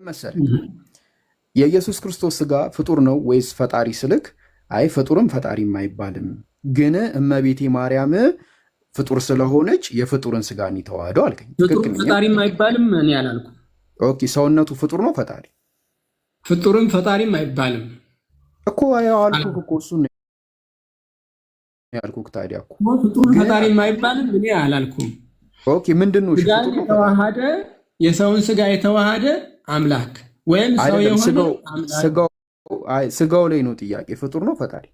መሰለህ የኢየሱስ ክርስቶስ ስጋ ፍጡር ነው ወይስ ፈጣሪ ስልክ፣ አይ ፍጡርም ፈጣሪም አይባልም፣ ግን እመቤቴ ማርያም ፍጡር ስለሆነች የፍጡርን ስጋ ነው የተዋህደው አልከኝ። ትክክል ነኝ? ፈጣሪም አይባልም እኔ አላልኩም። ኦኬ፣ ሰውነቱ ፍጡር ነው ፈጣሪ? ፍጡርም ፈጣሪም አይባልም እኮ ያው አልኩህ እኮ እሱን ነው ያልኩህ። ታዲያ እኮ ፍጡርም ፈጣሪም አይባልም እኔ አላልኩም። ኦኬ፣ ምንድን ነው ስጋን የተዋሃደ የሰውን ስጋ የተዋሃደ አምላክ ወይም ሰው የሆነ ስጋው ላይ ነው ጥያቄ። ፍጡር ነው ፈጣሪ?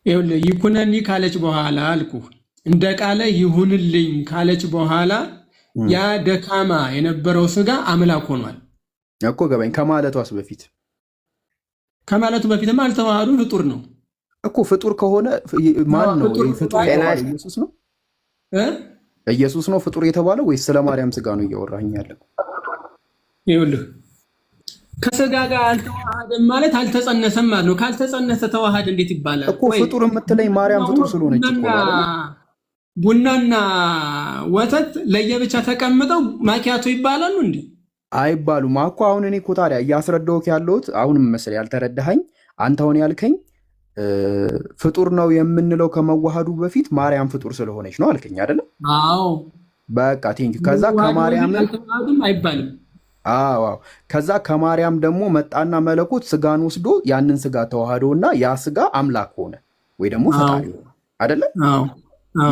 ይኸውልህ ይኩነኒ ካለች በኋላ አልኩህ፣ እንደ ቃለ ይሁንልኝ ካለች በኋላ ያ ደካማ የነበረው ስጋ አምላክ ሆኗል እኮ። ገባኝ። ከማለቷስ በፊት በፊትማ አልተዋሃዱ ፍጡር ነው እኮ። ፍጡር ከሆነ ማን ነው ፍጡር? ኢየሱስ ነው ኢየሱስ ነው ፍጡር የተባለው ወይስ ስለ ማርያም ስጋ ነው እያወራኝ ያለው? ይኸውልህ ከስጋ ጋር አልተዋሃደም ማለት አልተጸነሰም ማለት ነው። ካልተጸነሰ ተዋሃደ እንዴት ይባላል እኮ? ፍጡር የምትለኝ ማርያም ፍጡር ስለሆነች እኮ ነው። ቡናና ወተት ለየብቻ ተቀምጠው ማኪያቶ ይባላሉ እንዴ? አይባሉም እኮ። አሁን እኔ እኮ ታዲያ እያስረዳሁህ ያለሁት አሁንም መሰለኝ ያልተረዳኸኝ። አንተ አሁን ያልከኝ ፍጡር ነው የምንለው ከመዋሃዱ በፊት ማርያም ፍጡር ስለሆነች ነው አልከኝ አይደለም? አዎ በቃ ቴንክ። ከዛ ከማርያም አይባልም። አዎ ከዛ ከማርያም ደግሞ መጣና መለኮት ስጋን ወስዶ ያንን ስጋ ተዋህዶና ያ ስጋ አምላክ ሆነ ወይ ደግሞ ፈጣሪ ሆነ አይደለም?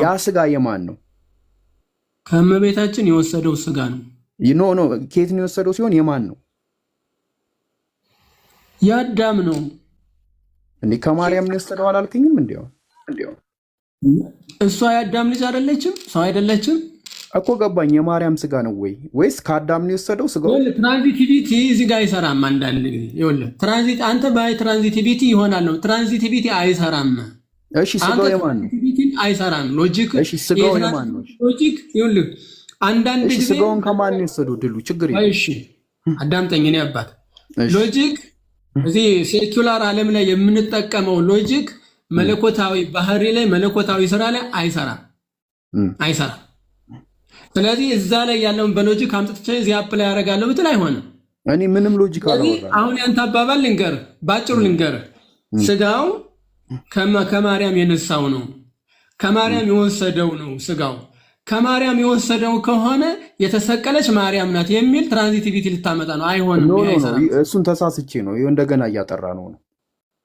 ያ ስጋ የማን ነው? ከእመቤታችን የወሰደው ስጋ ነው። ኖ ከየት ነው የወሰደው ሲሆን የማን ነው? የአዳም ነው እንዴ? ከማርያም ነው የወሰደው አላልከኝም? እንዴው እሷ የአዳም ልጅ አይደለችም? ሰው አይደለችም እኮ። ገባኝ። የማርያም ስጋ ነው ወይስ ከአዳም ነው የወሰደው ስጋው? ትራንዚቲቪቲ እዚህ ጋር አይሰራም። አንዳንድ ጊዜ ይኸውልህ ትራንዚት አንተ ባይ ትራንዚቲቪቲ ይሆናል ነው። ትራንዚቲቪቲ አይሰራም። እሺ ስጋው የማን ነው? አይሰራም። ሎጂክ እሺ ስጋው የማን ነው? ሎጂክ ይኸውልህ አንዳንድ ጊዜ ስጋውን ከማን ነው የወሰደው? ድሉ ችግር የለም። እሺ አዳምጠኝ። እኔ አባት ሎጂክ እዚህ ሴኩላር ዓለም ላይ የምንጠቀመው ሎጂክ መለኮታዊ ባህሪ ላይ መለኮታዊ ስራ ላይ አይሰራም። ስለዚህ እዛ ላይ ያለውን በሎጂክ አምጥቼ እዚህ አፕላይ ያደርጋለሁ ብትል አይሆንም። እኔ ምንም ሎጂክ አላወራም። አሁን ያንተ አባባል ልንገርህ፣ ባጭሩ ልንገርህ። ስጋው ከማርያም የነሳው ነው፣ ከማርያም የወሰደው ነው። ስጋው ከማርያም የወሰደው ከሆነ የተሰቀለች ማርያም ናት የሚል ትራንዚቲቪቲ ልታመጣ ነው። አይሆንም። እሱን ተሳስቼ ነው እንደገና እያጠራ ነው።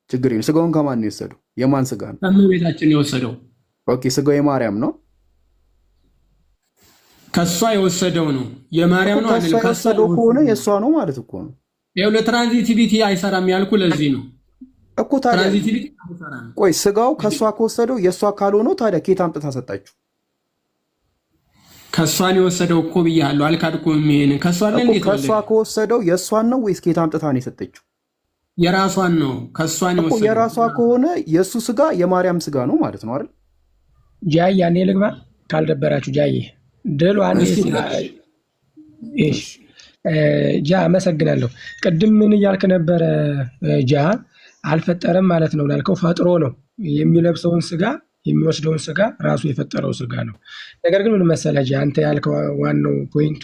ችግር የለም። ስጋውን ከማን ነው የወሰደው? የማን ስጋ ነው? ከእመቤታችን የወሰደው። ኦኬ ስጋው የማርያም ነው። ከሷ የወሰደው ነው። የማርያም ነው አይደል? ከወሰደው ከሆነ የሷ ነው ማለት እኮ ነው። ይኸው ለትራንዚቲቪቲ አይሰራም ያልኩ ለዚህ ነው እኮ። ታዲያ ቆይ ስጋው ከሷ ከወሰደው የሷ ካልሆነው ታዲያ ኬት አምጥታ ሰጣችሁ? ከሷን የወሰደው እኮ ብያለሁ። አልካድኩም። ይሄን ከሷ ላይ እንዴት ከሷ ከወሰደው የሷን ነው ወይስ ኬት አምጥታ ነው የሰጠችው? የራሷን ነው። ከሷን የወሰደው የራሷ ከሆነ የሱ ስጋ የማርያም ስጋ ነው ማለት ነው አይደል? ጃይ ያኔ ልግባ ካልደበራችሁ ጃይ ድሉ አንዴ ጃ አመሰግናለሁ። ቅድም ምን እያልክ ነበረ? ጃ አልፈጠረም ማለት ነው ላልከው ፈጥሮ ነው። የሚለብሰውን ስጋ የሚወስደውን ስጋ ራሱ የፈጠረው ስጋ ነው። ነገር ግን ምን መሰለህ ጃ አንተ ያልከው ዋናው ፖይንቱ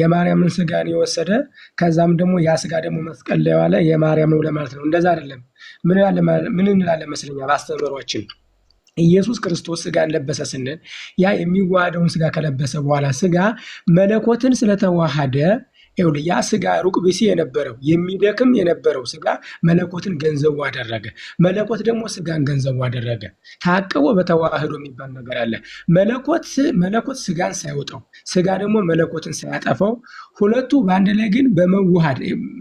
የማርያምን ስጋን የወሰደ ከዛም ደግሞ ያ ስጋ ደግሞ መስቀል ላይ ዋለ የማርያም ነው ለማለት ነው። እንደዛ አይደለም። ምን እንላለን መስለኛ ባስተምሯችን ኢየሱስ ክርስቶስ ስጋን ለበሰ ስንል ያ የሚዋሃደውን ስጋ ከለበሰ በኋላ ስጋ መለኮትን ስለተዋሃደ ይኸውልህ ያ ስጋ ሩቅ ብእሲ የነበረው የሚደክም የነበረው ስጋ መለኮትን ገንዘቡ አደረገ። መለኮት ደግሞ ስጋን ገንዘቡ አደረገ። ታቅቦ በተዋህዶ የሚባል ነገር አለ። መለኮት ስጋን ሳይወጣው ስጋ ደግሞ መለኮትን ሳያጠፋው ሁለቱ በአንድ ላይ ግን በመዋሃድ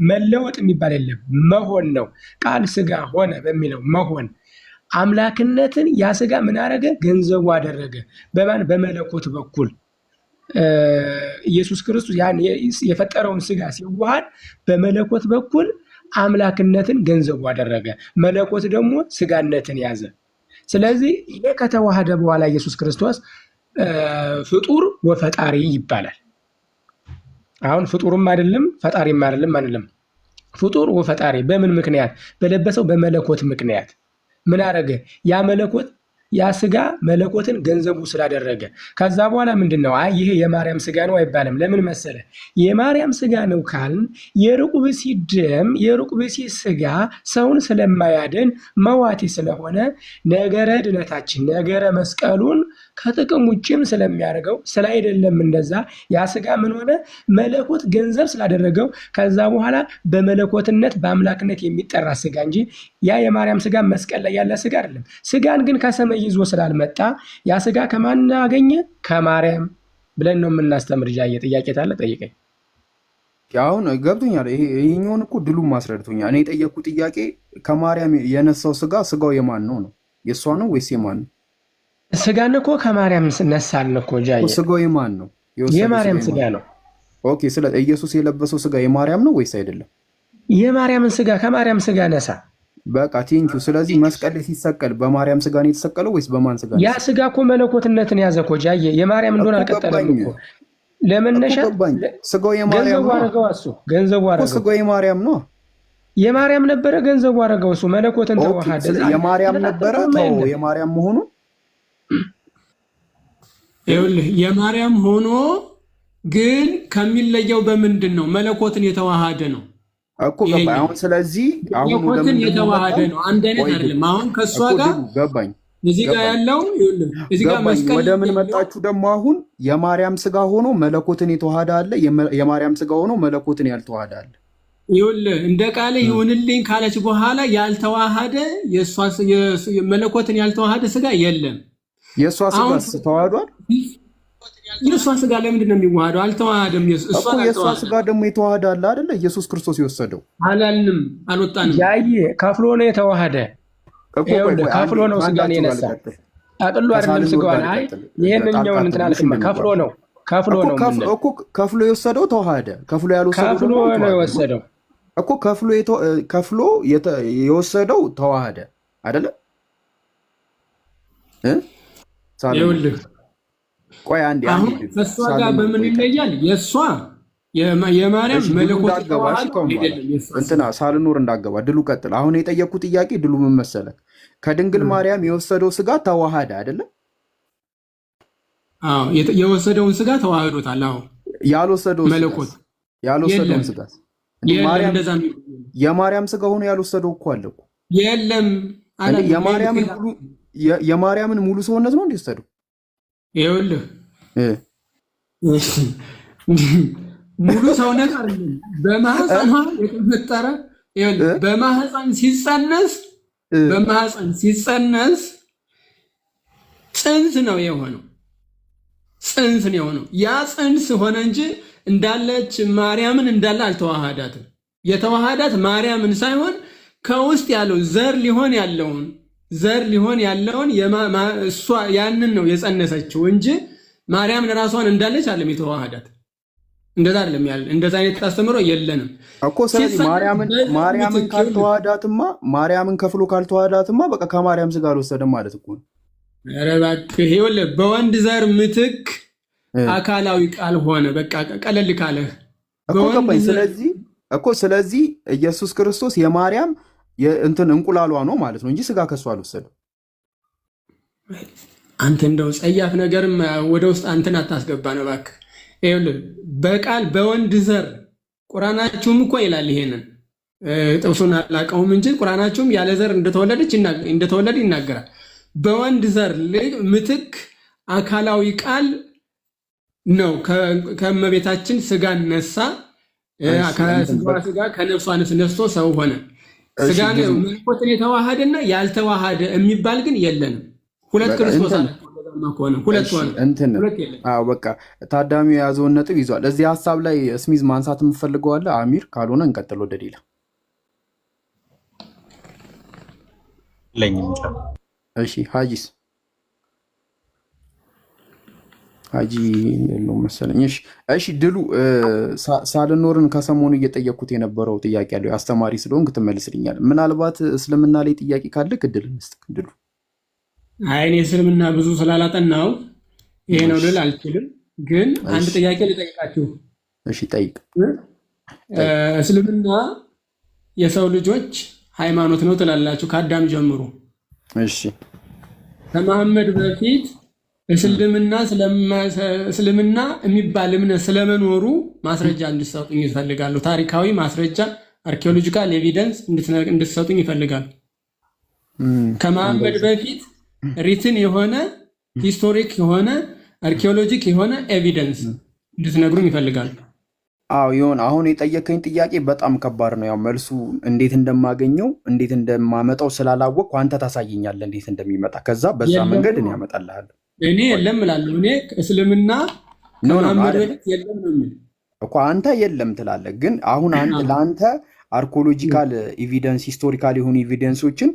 መለወጥ የሚባል የለም። መሆን ነው። ቃል ስጋ ሆነ በሚለው መሆን አምላክነትን ያ ስጋ ምን አደረገ? ገንዘቡ አደረገ። በማን? በመለኮት በኩል ኢየሱስ ክርስቶስ ያን የፈጠረውን ስጋ ሲዋሃድ በመለኮት በኩል አምላክነትን ገንዘቡ አደረገ። መለኮት ደግሞ ስጋነትን ያዘ። ስለዚህ ይሄ ከተዋሃደ በኋላ ኢየሱስ ክርስቶስ ፍጡር ወፈጣሪ ይባላል። አሁን ፍጡርም አይደለም ፈጣሪም አይደለም አንልም። ፍጡር ወፈጣሪ በምን ምክንያት? በለበሰው በመለኮት ምክንያት ምን አደረገ? ያ መለኮት ያ ስጋ መለኮትን ገንዘቡ ስላደረገ። ከዛ በኋላ ምንድን ነው አይ ይሄ የማርያም ስጋ ነው አይባልም። ለምን መሰለ? የማርያም ስጋ ነው ካልን የሩቅ ብእሲ ደም የሩቅ ብእሲ ስጋ ሰውን ስለማያድን መዋቴ ስለሆነ ነገረ ድነታችን ነገረ መስቀሉን ከጥቅም ውጭም ስለሚያደርገው ስላይደለም እንደዛ ያ ስጋ ምን ሆነ? መለኮት ገንዘብ ስላደረገው ከዛ በኋላ በመለኮትነት በአምላክነት የሚጠራ ስጋ እንጂ ያ የማርያም ስጋ መስቀል ላይ ያለ ስጋ አይደለም። ስጋን ግን ከሰማይ ይዞ ስላልመጣ ያ ስጋ ከማን አገኘ? ከማርያም ብለን ነው የምናስተምር። ጃዬ ጥያቄ ታለ ጠይቀኝ። አሁን ገብቶኛል። ይሄኛውን እኮ ድሉ ማስረድቶኛል። እኔ የጠየቅኩት ጥያቄ ከማርያም የነሳው ስጋው የማን ነው ነው? የእሷ ነው ወይስ የማን ነው? ስጋን እኮ ከማርያም ነሳልን እኮ ጃዬ። ስጋው የማን ነው? የማርያም ስጋ ነው። ኦኬ። ስለ ኢየሱስ የለበሰው ስጋ የማርያም ነው ወይስ አይደለም? የማርያምን ስጋ ከማርያም ስጋ ነሳ። በቃ ቴንኪው። ስለዚህ መስቀል ላይ ሲሰቀል በማርያም ስጋ ነው የተሰቀለው ወይስ በማን ስጋ ነው? ያ ስጋ እኮ መለኮትነትን ያዘ እኮ ጃዬ። የማርያም እንደሆነ አልቀጠለም እኮ ለመነሻ ስጋው የማርያም ነው። አረገው እሱ ገንዘቡ አረገው። ስጋው የማርያም ነው። የማርያም ነበረ ገንዘቡ አረገው እሱ መለኮትን ተዋሃደ። የማርያም ነበረ ተው የማርያም መሆኑ ይኸውልህ የማርያም ሆኖ ግን ከሚለየው በምንድን ነው? መለኮትን የተዋሃደ ነው እኮ ገባኝ። አሁን ስለዚህ አሁን መለኮትን የተዋሃደ ነው። አንድ አይነት አይደለም። አሁን ከሷ ጋር ገባኝ። እዚህ ጋር ያለው ይኸውልህ እዚህ ጋር መስቀል ወደ ምን መጣችሁ ደግሞ? አሁን የማርያም ስጋ ሆኖ መለኮትን የተዋሃደ አለ፣ የማርያም ስጋ ሆኖ መለኮትን ያልተዋሃደ አለ። ይኸውልህ እንደ ቃል ይሁንልኝ ካለች በኋላ ያልተዋሃደ መለኮትን ያልተዋሃደ ስጋ የለም። የእሷ ስጋ ተዋህዷል። የእሷ ስጋ ለምንድን ነው የሚዋሃደው? አልተዋሃደም። የእሷ ስጋ ደግሞ የተዋሃደ አለ አይደለ? ኢየሱስ ክርስቶስ የወሰደው አላልንም፣ አልወጣንም። ያየ ከፍሎ ነው የተዋሃደ። ከፍሎ ነው ስጋን የነሳ አጥሎ አይደለም ስጋዋን። አይ ይሄንኛውን እንትን አልክማ ከፍሎ ነው እኮ ከፍሎ የወሰደው ተዋሃደ። ከፍሎ ያልወሰደው ከፍሎ ነው የወሰደው እኮ ከፍሎ የወሰደው ተዋሃደ አይደለ? ይኸውልህ ቆይ አንዴ አሁን ከእሷ ጋር በምን ይለያል? የእሷ የማርያም መለኮት እንትና ሳልኖር እንዳገባ ድሉ ቀጥል። አሁን የጠየቅኩት ጥያቄ ድሉ ምን መሰለህ? ከድንግል ማርያም የወሰደው ስጋ ተዋሃደ አይደለም? አዎ የወሰደውን ስጋ ተዋህዶታል። አዎ መለኮት ያልወሰደውን ስጋ የማርያም ስጋ ሆኖ ያልወሰደው እኮ አለ እኮ። የለም የማርያምን ሙሉ ሰውነት ነው እንዲወሰደው። ይኸውልህ ሙሉ ሰውነት አይደለም፣ በማህፀኗ የተፈጠረ ይኸውልህ በማህፀን ሲጸነስ ጽንስ ነው የሆነው። ያ ጽንስ ሆነ እንጂ እንዳለች ማርያምን እንዳለ አልተዋሃዳትም። የተዋሃዳት ማርያምን ሳይሆን ከውስጥ ያለው ዘር ሊሆን ያለውን እሷ ያንን ነው የጸነሰችው እንጂ ማርያምን ራሷን እንዳለች አለም የተዋሃዳት። እንደዛ አይደለም ያለ። እንደዛ አይነት አስተምሮ የለንም እኮ። ስለዚህ ማርያምን ካልተዋሃዳትማ ማርያምን ከፍሎ ካልተዋሃዳትማ በቃ ከማርያም ስጋ አልወሰደም ማለት እኮ ነው። ኧረ እባክህ ይኸውልህ በወንድ ዘር ምትክ አካላዊ ቃል ሆነ። በቃ ቀለል ካለህ ስለዚህ ኢየሱስ ክርስቶስ የማርያም እንትን እንቁላሏ ነው ማለት ነው እንጂ ስጋ ከሱ አልወሰደም። አንተ እንደው ጸያፍ ነገርም ወደ ውስጥ አንተን አታስገባ ነው እባክህ። ይኸውልህ በቃል በወንድ ዘር ቁርአናችሁም እኮ ይላል ይሄንን። ጥቅሱን አላውቀውም እንጂ ቁርአናችሁም ያለ ዘር እንደተወለደ ይናገራል። በወንድ ዘር ምትክ አካላዊ ቃል ነው። ከእመቤታችን ስጋን ነሳ። ስጋ ከነፍሷ ነስቶ ሰው ሆነ። ስጋ መለኮትን የተዋሃደና ያልተዋሃደ የሚባል ግን የለንም። ሁለት ክርስቶስ አለ ከሆነ ሁለት ሆነ። በቃ ታዳሚው የያዘውን ነጥብ ይዟል። እዚህ ሀሳብ ላይ ስሚዝ ማንሳት የምፈልገዋለ አሚር፣ ካልሆነ እንቀጥል ወደ ሌላ። እሺ ሀጂስ ሀጂ ነው መሰለኝ። እሺ ድሉ ሳልኖርን ከሰሞኑ እየጠየቅኩት የነበረው ጥያቄ አለው። አስተማሪ ስለሆንክ ትመልስልኛል። ምናልባት እስልምና ላይ ጥያቄ ካለ እድል እንስጥ። ድሉ እኔ እስልምና ብዙ ስላላጠናው ይሄ ነው ልል አልችልም፣ ግን አንድ ጥያቄ ልጠይቃችሁ። እሺ ጠይቅ። እስልምና የሰው ልጆች ሃይማኖት ነው ትላላችሁ ከአዳም ጀምሮ። እሺ ከመሐመድ በፊት እስልምና የሚባል እምነት ስለመኖሩ ማስረጃ እንድትሰጡኝ ይፈልጋሉ። ታሪካዊ ማስረጃ አርኪኦሎጂካል ኤቪደንስ እንድትሰጡኝ ይፈልጋሉ። ከመሐመድ በፊት ሪትን የሆነ ሂስቶሪክ የሆነ አርኪኦሎጂክ የሆነ ኤቪደንስ እንድትነግሩኝ ይፈልጋሉ። አዎ ይሁን። አሁን የጠየቀኝ ጥያቄ በጣም ከባድ ነው። ያው መልሱ እንዴት እንደማገኘው እንዴት እንደማመጣው ስላላወቅኩ አንተ ታሳየኛለህ እንዴት እንደሚመጣ። ከዛ በዛ መንገድ እኔ ያመጣልሃለሁ። እኔ የለም እላለሁ። እኔ እስልምና ከመሐመድ በፊት የለም ነው የምልህ እኮ። አንተ የለም ትላለህ፣ ግን አሁን ለአንተ አርኪኦሎጂካል ኤቪደንስ ሂስቶሪካል የሆኑ ኤቪደንሶችን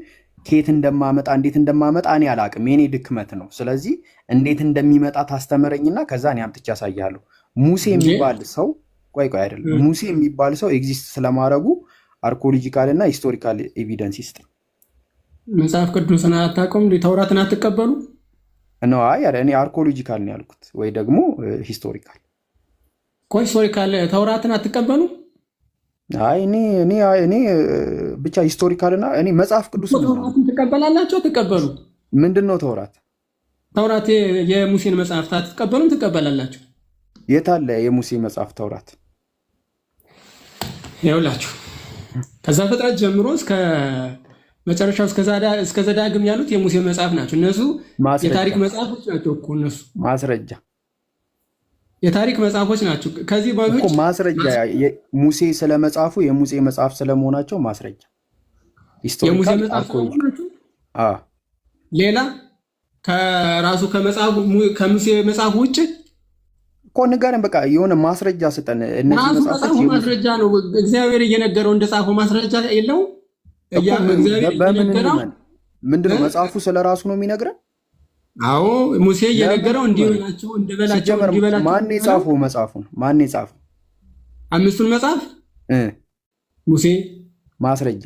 ከየት እንደማመጣ እንዴት እንደማመጣ እኔ አላቅም። የኔ ድክመት ነው። ስለዚህ እንዴት እንደሚመጣ ታስተምረኝና ከዛ እኔ አምጥቼ ያሳያለሁ። ሙሴ የሚባል ሰው ቆይ አይደለም፣ ሙሴ የሚባል ሰው ኤግዚስት ስለማድረጉ አርኪኦሎጂካል እና ሂስቶሪካል ኤቪደንስ ይስጥ። መጽሐፍ ቅዱስን አታውቁም? ተውራትን አትቀበሉ ነው? አይ እኔ አርኪኦሎጂካል ነው ያልኩት፣ ወይ ደግሞ ሂስቶሪካል። ሂስቶሪካል ተውራትን አትቀበሉ? አይ እኔ ብቻ ሂስቶሪካል እና እኔ መጽሐፍ ቅዱስ ነው። ተውራትን ትቀበላላችሁ? አትቀበሉ? ምንድነው ተውራት? ተውራት የሙሴን መጽሐፍ አትቀበሉም? ትቀበላላችሁ? የት አለ የሙሴ መጽሐፍ ተውራት? ይኸውላችሁ ከዛ ፍጥረት ጀምሮ እስከ መጨረሻው እስከ ዘዳግም ያሉት የሙሴ መጽሐፍ ናቸው። እነሱ የታሪክ መጽሐፎች ናቸው እኮ እነሱ ማስረጃ የታሪክ መጽሐፎች ናቸው። ከዚህ በፊት እኮ ማስረጃ ሙሴ ስለመጽሐፉ የሙሴ መጽሐፍ ስለመሆናቸው ማስረጃ የሙሴ መጽሐፍ ናቸው። ሌላ ከራሱ ከሙሴ መጽሐፍ ውጭ እኮ ንገረን። በቃ የሆነ ማስረጃ ስጠን። እነዚህ መጽሐፎች ማስረጃ ነው። እግዚአብሔር እየነገረው እንደጻፈው ማስረጃ የለው። ምንድነው መጽሐፉ ስለራሱ ነው የሚነግረን? አዎ ሙሴ እየነገረው እንዲበላቸው እንዲበላቸው። ማን የጻፈው መጽሐፉን? ማን የጻፈው? አምስቱን መጽሐፍ ሙሴ። ማስረጃ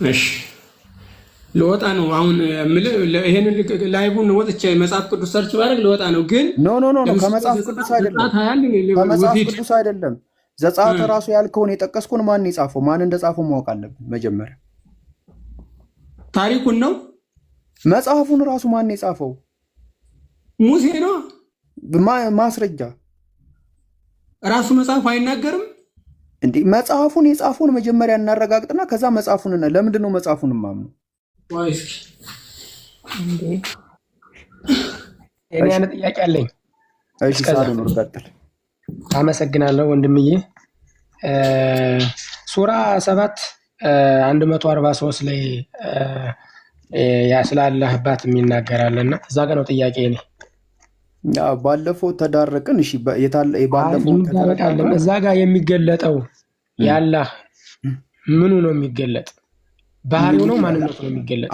እሺ ለወጣ ነው አሁን ይሄን ላይቡን ወጥቼ መጽሐፍ ቅዱስ ሰርች ባደርግ ለወጣ ነው። ግን ኖ ከመጽሐፍ ቅዱስ አይደለም፣ ከመጽሐፍ ቅዱስ አይደለም። ዘጸአት ራሱ ያልከውን የጠቀስኩን ማን የጻፈው? ማን እንደጻፈው ማወቅ አለብን መጀመሪያ። ታሪኩን ነው መጽሐፉን ራሱ ማን የጻፈው? ሙሴ ነው። ማስረጃ ራሱ መጽሐፉ አይናገርም እንዴ? መጽሐፉን የጻፈውን መጀመሪያ እናረጋግጥና ከዛ መጽሐፉን ለምንድን ነው መጽሐፉን ማምነው? እኔ አንድ ጥያቄ አለኝ። እሺ ሳሉን ቀጥል። አመሰግናለሁ ወንድምዬ። ሱራ 7 143 ላይ ስላላህ አባት የሚናገራልና እዛ ጋር ነው ጥያቄ እኔ። ባለፈው ተዳረቅን። እሺ ባለፈው ተዳረቃለን። እዛ ጋር የሚገለጠው ያላህ ምኑ ነው የሚገለጥ? ባህሪው ነው ማንነቱ ነው የሚገለጥ?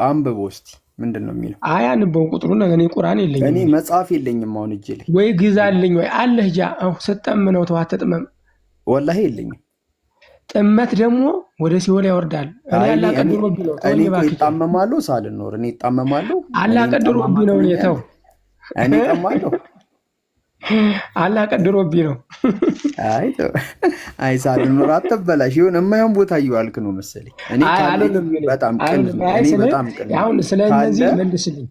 አንብቦ እስቲ ምንድን ነው የሚለው? አያንበው ቁጥሩን። እኔ ቁርአን የለኝም፣ እኔ መጽሐፍ የለኝም አሁን እጄ ላይ። ወይ ግዛልኝ ወይ አለህ ጃ ስጠምነው ተው አትጥመም። ወላሂ የለኝም። ጥመት ደግሞ ወደ ሲኦል ያወርዳል። እኔ አላቀድሮብኝ ነው። እኔ እጣመማለሁ ሳልኖር እኔ እጣመማለሁ። አላቀድሮብኝ ነው። እኔ ተው እኔ እጠማለሁ። አላቀድሮብኝ ነው። አይ ሳልኖር አትበላሽ። ይሁን የማይሆን ቦታ እየዋልክ ነው መሰለኝ። እኔ በጣም ቅን አሁን ስለዚህ መልስልኝ።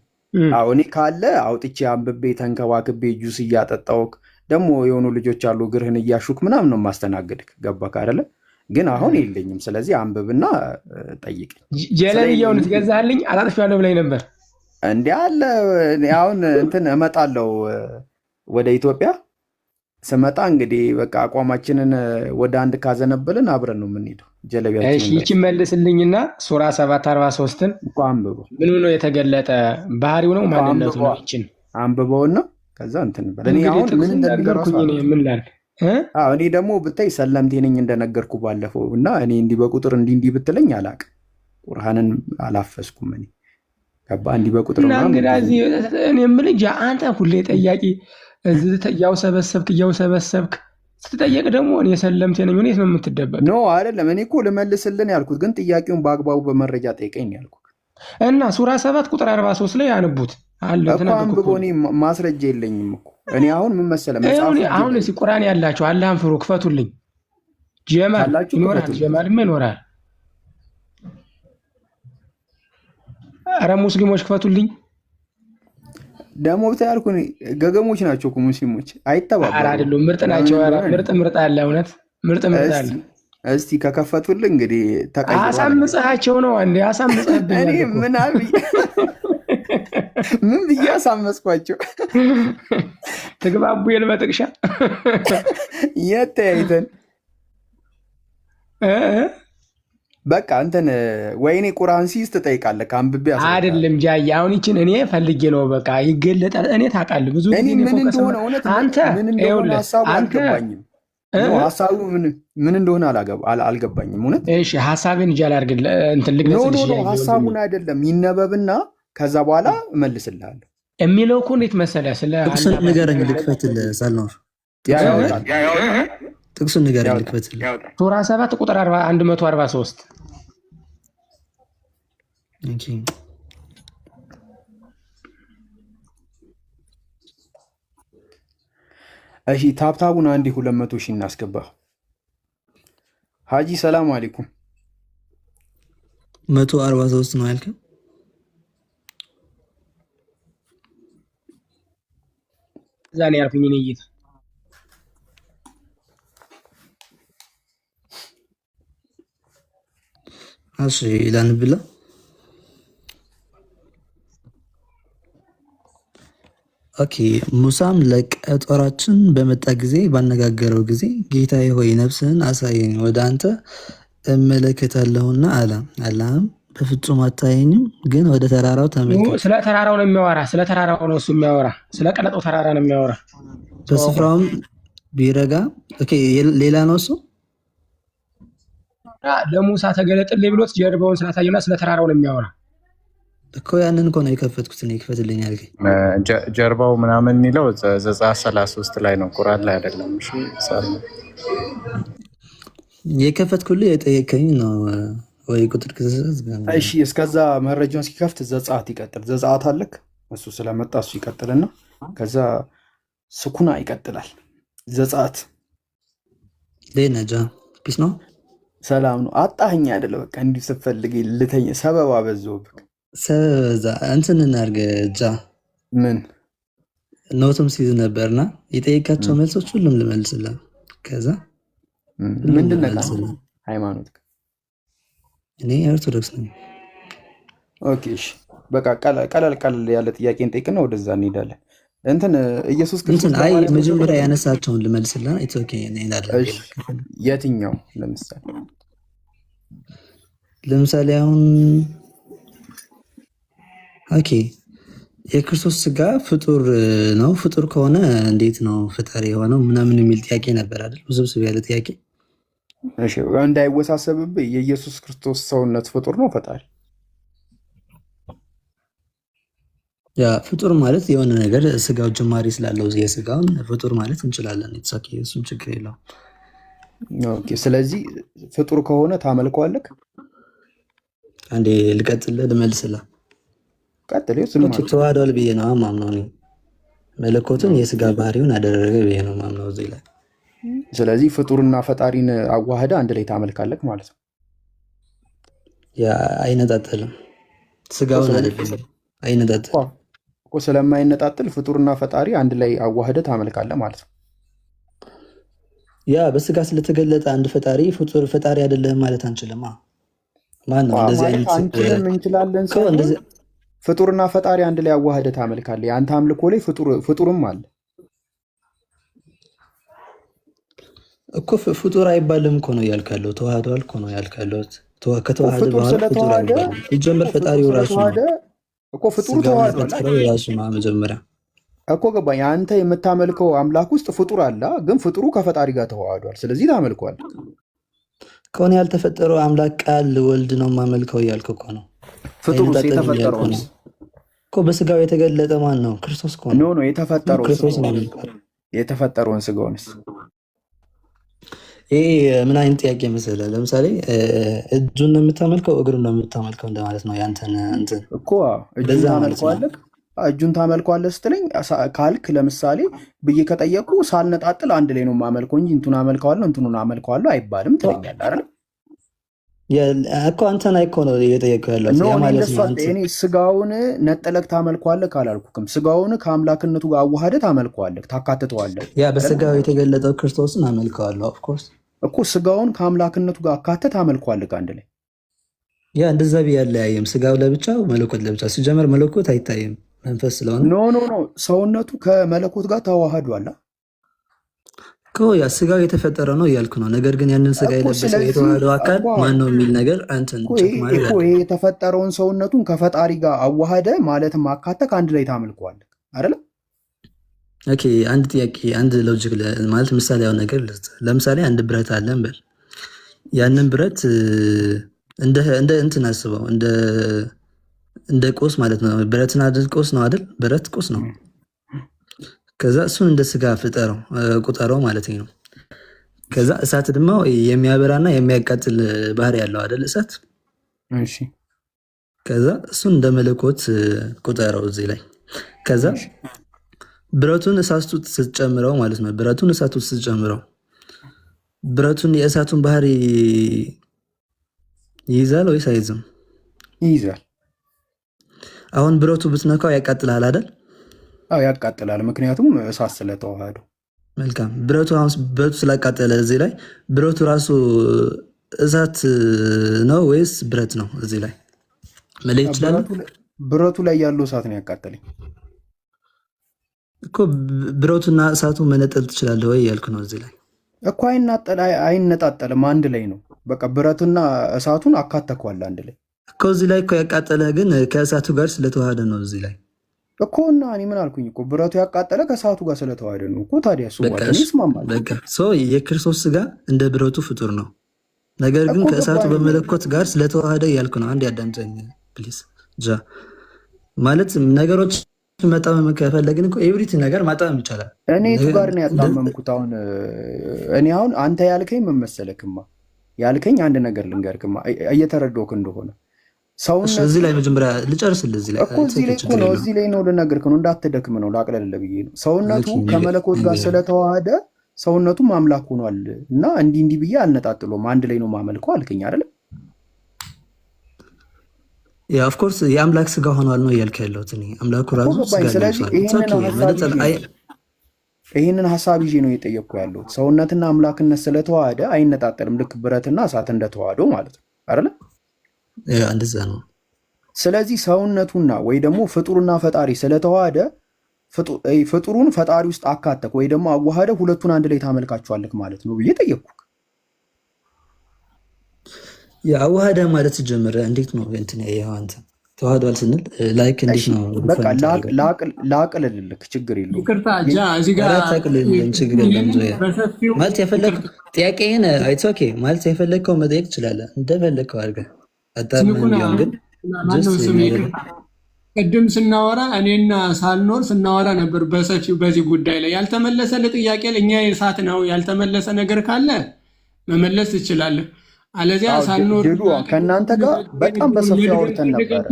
አዎ እኔ ካለ አውጥቼ አንብቤ ተንከባክቤ ጁስ እያጠጣሁህ ደግሞ የሆኑ ልጆች አሉ እግርህን እያሹክ ምናምን ነው የማስተናግድህ። ገባህ አይደለ? ግን አሁን የለኝም። ስለዚህ አንብብና ጠይቅ። ጀለብያውን ትገዛልኝ አላጥፊያለሁ ብላኝ ነበር። እንዲህ አለ አሁን እንትን እመጣለሁ ወደ ኢትዮጵያ ስመጣ እንግዲህ በቃ አቋማችንን ወደ አንድ ካዘነበልን አብረን ነው የምንሄደው። ጀለቢያችን እሺ ይቺ መልስልኝና ሱራ 7:43ን አንብበው። ምኑ ነው የተገለጠ? ባህሪው ነው ማንነቱ ነው? ይችን አንብበውና ከዛ እንትን በል። እኔ አሁን ምን እንደነገርኩኝ ምን ላል እኔ ደግሞ ብታይ ሰለምቴ ነኝ እንደነገርኩ ባለፈው እና እኔ እንዲህ በቁጥር እንዲህ ብትለኝ አላቅ ቁርአንን አላፈስኩም እኔ ገባ እንዲህ በቁጥር እና እንግዲህ እኔ የምልህ አንተ ሁሌ ጠያቂ ያው ሰበሰብክ ስትጠየቅ ደግሞ እኔ ሰለምቴ ነኝ እኔ ነው የምትደበቅ? ኖ አይደለም። እኔ እኮ ልመልስልን ያልኩት ግን ጥያቄውን በአግባቡ በመረጃ ጠይቀኝ ያልኩት እና ሱራ 7:43 ላይ ያነቡት አለ ተናግሮ እኔ ማስረጃ የለኝም እኮ እኔ አሁን ምን መሰለህ መጽሐፍ አሁን እዚህ ቁርአን ያላችሁ አላህን ፍሩ ክፈቱልኝ። ጀማል ይኖራል፣ ጀማልም ይኖራል። ኧረ ሙስሊሞች ክፈቱልኝ። ደግሞ ብታይ ያልኩህ ገገሞች ናቸው እኮ ሙስሊሞች አይተባበሩም። ኧረ አይደሉም፣ ምርጥ ናቸው። ኧረ ምርጥ አለ፣ እውነት ምርጥ አለ። እስቲ ከከፈቱልህ እንግዲህ ተቀይሯል። አሳምፀሃቸው ነው እንዴ? አሳምፀህብኛል እኔ እኮ። ምን ብዬ አሳመስኳቸው? ትግባቡ የለ በጥቅሻ የት ተያይተን በቃ እንትን ወይኔ ቁርአን ሲይዝ ትጠይቃለህ። ከአንብቤ አይደለም ጃዬ፣ አሁን ይችን እኔ ፈልጌ ነው በቃ ይገለጣል። እኔ ታውቃለህ ብዙ ጊዜ ምን እንደሆነ እውነት አንተ ምን እንደሆነ ሀሳቡ አልገባኝም። ሀሳቡ ምን እንደሆነ አልገባኝም እውነት። እሺ ሀሳቤን ይጃል አድርግ እንትን ልግለጽልሽ። ሀሳቡን አይደለም ይነበብና ከዛ በኋላ እመልስልሃለሁ የሚለው እኮ እንዴት መሰለህ? ስለ ጥቅሱን ንገረኝ ልክፈትልህ። ሳልኖር ጥቅሱን ንገረኝ ልክፈትልህ። ሱራ 7 ቁጥር 143 እሺ ታብታቡን አንዴ 200 ሺህ እናስገባ። ሀጂ ሰላም አለይኩም። 143 ነው ያልከው? እዛ ነው ያልኩኝ እኔ እይታ። እሺ ላንብላ። ኦኬ ሙሳም ለቀጠሯችን በመጣ ጊዜ ባነጋገረው ጊዜ ጌታዬ ሆይ ነፍስህን አሳየኝ፣ ወደ አንተ እመለከታለሁና አለ። አላህም በፍጹም አታየኝም፣ ግን ወደ ተራራው ተመልከት። ስለ ተራራው ነው የሚያወራ፣ ስለ ተራራው ነው እሱ የሚያወራ፣ ስለ ቀለጠው ተራራ ነው የሚያወራ። በስፍራውም ቢረጋ ሌላ ነው እሱ ለሙሳ ተገለጥልኝ ብሎት ጀርባውን ስላታየውና ስለ ተራራው ነው የሚያወራ እኮ። ያንን እኮ ነው የከፈትኩት ነው ይክፈትልኝ ያልከኝ። ጀርባው ምናምን የሚለው ዘጸአት 33 ላይ ነው፣ ቁርአን ላይ አይደለም። እሺ የከፈትኩልህ የጠየቀኝ ነው ወይ ቁጥር ከዘዘዝ? እሺ እስከዛ መረጃውን ሲከፍት ዘጸአት ይቀጥል። ዘጸአት አለክ እሱ ስለመጣ እሱ ይቀጥልና ከዛ ስኩና ይቀጥላል። ዘጸአት ለነጃ ፒስ ነው። ሰላም ነው። አጣኸኝ አይደለ? በቃ እንዲህ ስትፈልግ ልተኛ ሰበብ አበዛሁብህ። ሰበዛ እንትን እናድርግ ጃ ምን ኖትም ሲይዝ ነበርና የጠየቃቸው መልሶች ሁሉም ልመልስልህ። ከዛ ምንድን ነው ሃይማኖት? እኔ ኦርቶዶክስ ነኝ። ኦኬ እሺ በቃ ቀለል ያለ ጥያቄ እንጠይቅና ወደዛ እንሄዳለን። እንትን ኢየሱስ ክርስቶስ አይ መጀመሪያ ያነሳቸውን ልመልስልህ። ኢትስ ኦኬ እሺ የትኛው ለምሳሌ አሁን ኦኬ የክርስቶስ ስጋ ፍጡር ነው። ፍጡር ከሆነ እንዴት ነው ፈጣሪ የሆነው ምናምን የሚል ጥያቄ ነበር አይደል? ውስብስብ ያለ ጥያቄ። እሺ እንዳይወሳሰብብህ የኢየሱስ ክርስቶስ ሰውነት ፍጡር ነው ፈጣሪ? ያ ፍጡር ማለት የሆነ ነገር ስጋው ጅማሬ ስላለው የስጋውን ፍጡር ማለት እንችላለን። ኢትስ እሱን ችግር የለውም። ኦኬ ስለዚህ ፍጡር ከሆነ ታመልከዋለህ? አንዴ ልቀጥልህ ልመልስልህ። ቀጥል። ተዋህዷል ብዬ ነው ማምነው እኔ። መለኮቱን የስጋ ባህሪውን አደረገ ብዬ ነው ማምነው እዚህ ላይ። ስለዚህ ፍጡርና ፈጣሪን አዋህደ አንድ ላይ ታመልካለህ ማለት ነው። ያ አይነጣጠልም። ስጋውን አይደለም አይነጣጠልም እኮ። ስለማይነጣጥል ፍጡርና ፈጣሪ አንድ ላይ አዋህደ ታመልካለህ ማለት ነው። ያ በስጋ ስለተገለጠ አንድ ፈጣሪ ፍጡር ፈጣሪ አይደለም ማለት አንችልም። ማን ነው እንደዚህ አይነት አንችልም? እንችላለን። ፍጡርና ፈጣሪ አንድ ላይ አዋህደ ታመልካለህ። የአንተ አምልኮ ላይ ፍጡርም አለ እኮ። ፍጡር አይባልም እኮ ነው ያልካለው። ተዋህዷል እኮ ነው ያልካለው። ከተዋህደ በኋላ ፍጡር አይባልም። ይጀምር ፈጣሪው ራሱ እኮ ፍጡር ተዋህዷል ራሱ መጀመሪያ እኮ ገባኝ። አንተ የምታመልከው አምላክ ውስጥ ፍጡር አለ፣ ግን ፍጡሩ ከፈጣሪ ጋር ተዋህዷል። ስለዚህ ታመልከዋል ከሆነ ያልተፈጠረው አምላክ ቃል ወልድ ነው የማመልከው እያልክ እኮ ነው። ፍጡሩ የተፈጠረው እኮ በስጋው የተገለጠ ማን ነው? ክርስቶስ እኮ ነው። ኖ የተፈጠረውን ስጋውንስ ይሄ ምን አይነት ጥያቄ መሰለህ? ለምሳሌ እጁን ነው የምታመልከው እግሩን ነው የምታመልከው እንደማለት ነው። ያንተን እንትን እኮ እጁን ታመልከዋለህ ስትለኝ ካልክ ለምሳሌ ብዬ ከጠየቁ ሳልነጣጥል አንድ ላይ ነው የማመልከው እንጂ እንቱን አመልከዋለሁ እንትኑን አመልከዋለሁ አይባልም ትለኛለህ አይደል? እኮ አንተን እኮ ነው እየጠየኩ ያለው ኖ ያ እኔ ማለት እንደሱ ነው። አንተ እኔ ስጋውን ነጥለህ ታመልከዋለህ ካላልኩክም ስጋውን ከአምላክነቱ ጋር አዋህደህ ታመልከዋለህ፣ ታካትተዋለህ ያ አይደለ? በስጋው የተገለጠው ክርስቶስን አመልከዋለሁ። ኦፍኮርስ እኮ ስጋውን ከአምላክነቱ ጋር አካተህ ታመልከዋለህ አንድ ላይ። ያ እንደዛ ቢያለያየም ስጋው ለብቻው መለኮት ለብቻ ሲጀመር መለኮት አይታይም መንፈስ ስለሆነ ኖ ኖ ኖ ሰውነቱ ከመለኮት ጋር ተዋህዷል እኮ ያ ስጋው የተፈጠረ ነው እያልኩ ነው። ነገር ግን ያንን ስጋ እኮ። የለበሰው ስለዚህ የተዋህደው አካል እኮ ማን ነው የሚል ነገር አንተን እኮ ቸክ ማድረግ አለ። ይሄ የተፈጠረውን ሰውነቱን ከፈጣሪ ጋር አዋህደ ማለትም አካተህ ከአንድ ላይ ታመልከዋለህ አይደለ? ኦኬ አንድ ጥያቄ አንድ ሎጂክ ማለት ምሳሌ ያው ነገር ልስጥ። ለምሳሌ አንድ ብረት አለ እንበል። ያንን ብረት እንደ እንትን አስበው እንደ ቁስ ማለት ነው። ብረትን አይደል ቁስ ነው አይደል? ብረት ቁስ ነው። ከዛ እሱን እንደ ስጋ ፍጠረው ቁጠረው ማለት ነው። ከዛ እሳት ደግሞ የሚያበራና የሚያቃጥል ባህሪ ያለው አይደል? እሳት። እሺ ከዛ እሱን እንደ መለኮት ቁጠረው እዚህ ላይ። ከዛ ብረቱን እሳት ውስጥ ስትጨምረው ማለት ነው። ብረቱን እሳት ውስጥ ስትጨምረው ብረቱን የእሳቱን ባህሪ ይይዛል ወይስ አይዝም? ይይዛል። አሁን ብረቱ ብትነካው ያቃጥላል አይደል? አዎ ያቃጥላል፣ ምክንያቱም እሳት ስለተዋሃደው። መልካም። ብረቱ አሁን ብረቱ ስላቃጠለ እዚህ ላይ ብረቱ ራሱ እሳት ነው ወይስ ብረት ነው? እዚህ ላይ መለየት ይችላል። ብረቱ ላይ ያለው እሳት ነው ያቃጠለኝ እኮ። ብረቱና እሳቱ መነጠል ትችላለህ ወይ ያልኩ ነው እዚህ ላይ እኮ። አይነጣጠልም፣ አንድ ላይ ነው። በቃ ብረቱና እሳቱን አካተኳል አንድ ላይ እኮ። እዚህ ላይ እኮ ያቃጠለ ግን ከእሳቱ ጋር ስለተዋሃደ ነው እዚህ ላይ እኮ። እና እኔ ምን አልኩኝ እኮ ብረቱ ያቃጠለ ከእሳቱ ጋር ስለተዋሃደ ነው እኮ። ታዲያ እሱ ይስማማል። በቃ የክርስቶስ ስጋ እንደ ብረቱ ፍጡር ነው። ነገር ግን ከእሳቱ በመለኮት ጋር ስለተዋሃደ ያልኩ ነው። አንድ ያዳምጠኝ ፕሊዝ። ማለት ነገሮች መጣመም ከፈለግን እኮ ኤቭሪቲንግ ነገር ማጣመም ይቻላል። እኔ የቱ ጋር ነው ያጣመምኩት? አሁን አንተ ያልከኝ ምን መሰለክማ፣ ያልከኝ አንድ ነገር ልንገርክማ እየተረዳሁህ እንደሆነ እዚህ ላይ መጀመሪያ ልጨርስልህ። እዚህ ላይ እዚህ ላይ ነው ልነግርህ ነው፣ እንዳትደክም ነው፣ ላቅለልህ ብዬ ነው። ሰውነቱ ከመለኮት ጋር ስለተዋሃደ ሰውነቱም አምላክ ሆኗል እና እንዲህ ብዬ አልነጣጥሎም አንድ ላይ ነው ማመልከው አልከኝ አይደለም? ኦፍኮርስ የአምላክ ስጋ ሆኗል ነው እያልክ ያለሁት እኔ። አምላኩ ራሱ ስጋ ነው። ስለዚህ ይህንን ሀሳብ ይዤ ነው እየጠየቅኩ ያለሁት። ሰውነትና አምላክነት ስለተዋሃደ አይነጣጠልም፣ ልክ ብረትና እሳት እንደተዋሃደው ማለት ነው አይደለ? እንደዛ ነው። ስለዚህ ሰውነቱና ወይ ደግሞ ፍጡርና ፈጣሪ ስለተዋሃደ ፍጡሩን ፈጣሪ ውስጥ አካተክ ወይ ደግሞ አዋሃደ፣ ሁለቱን አንድ ላይ ታመልካቸዋለክ ማለት ነው ብዬ ጠየቅኩ። አዋሃደ ማለት ጀምረ እንዴት ነው እንትን ያየኸው አንተ? ተዋህዷል ስንል ላይክ እንዴት ነው? በቃ ላቅልልልክ፣ ችግር የለውም። ይቅርታ እዚህ ጋር ችግር የለም። ማለት የፈለግከው ጥያቄህን አይቶ ማለት የፈለግከው መጠየቅ ትችላለህ፣ እንደፈለግከው አድርገህ አጣርመን ቢሆን ግን ቅድም ስናወራ እኔና ሳልኖር ስናወራ ነበር በሰፊው በዚህ ጉዳይ ላይ ያልተመለሰ ለጥያቄ ለእኛ የእሳት ነው ያልተመለሰ ነገር ካለ መመለስ ትችላለህ። አለዚያ ሳልኖር ከእናንተ ጋር በጣም በሰፊው አውርተን ነበር።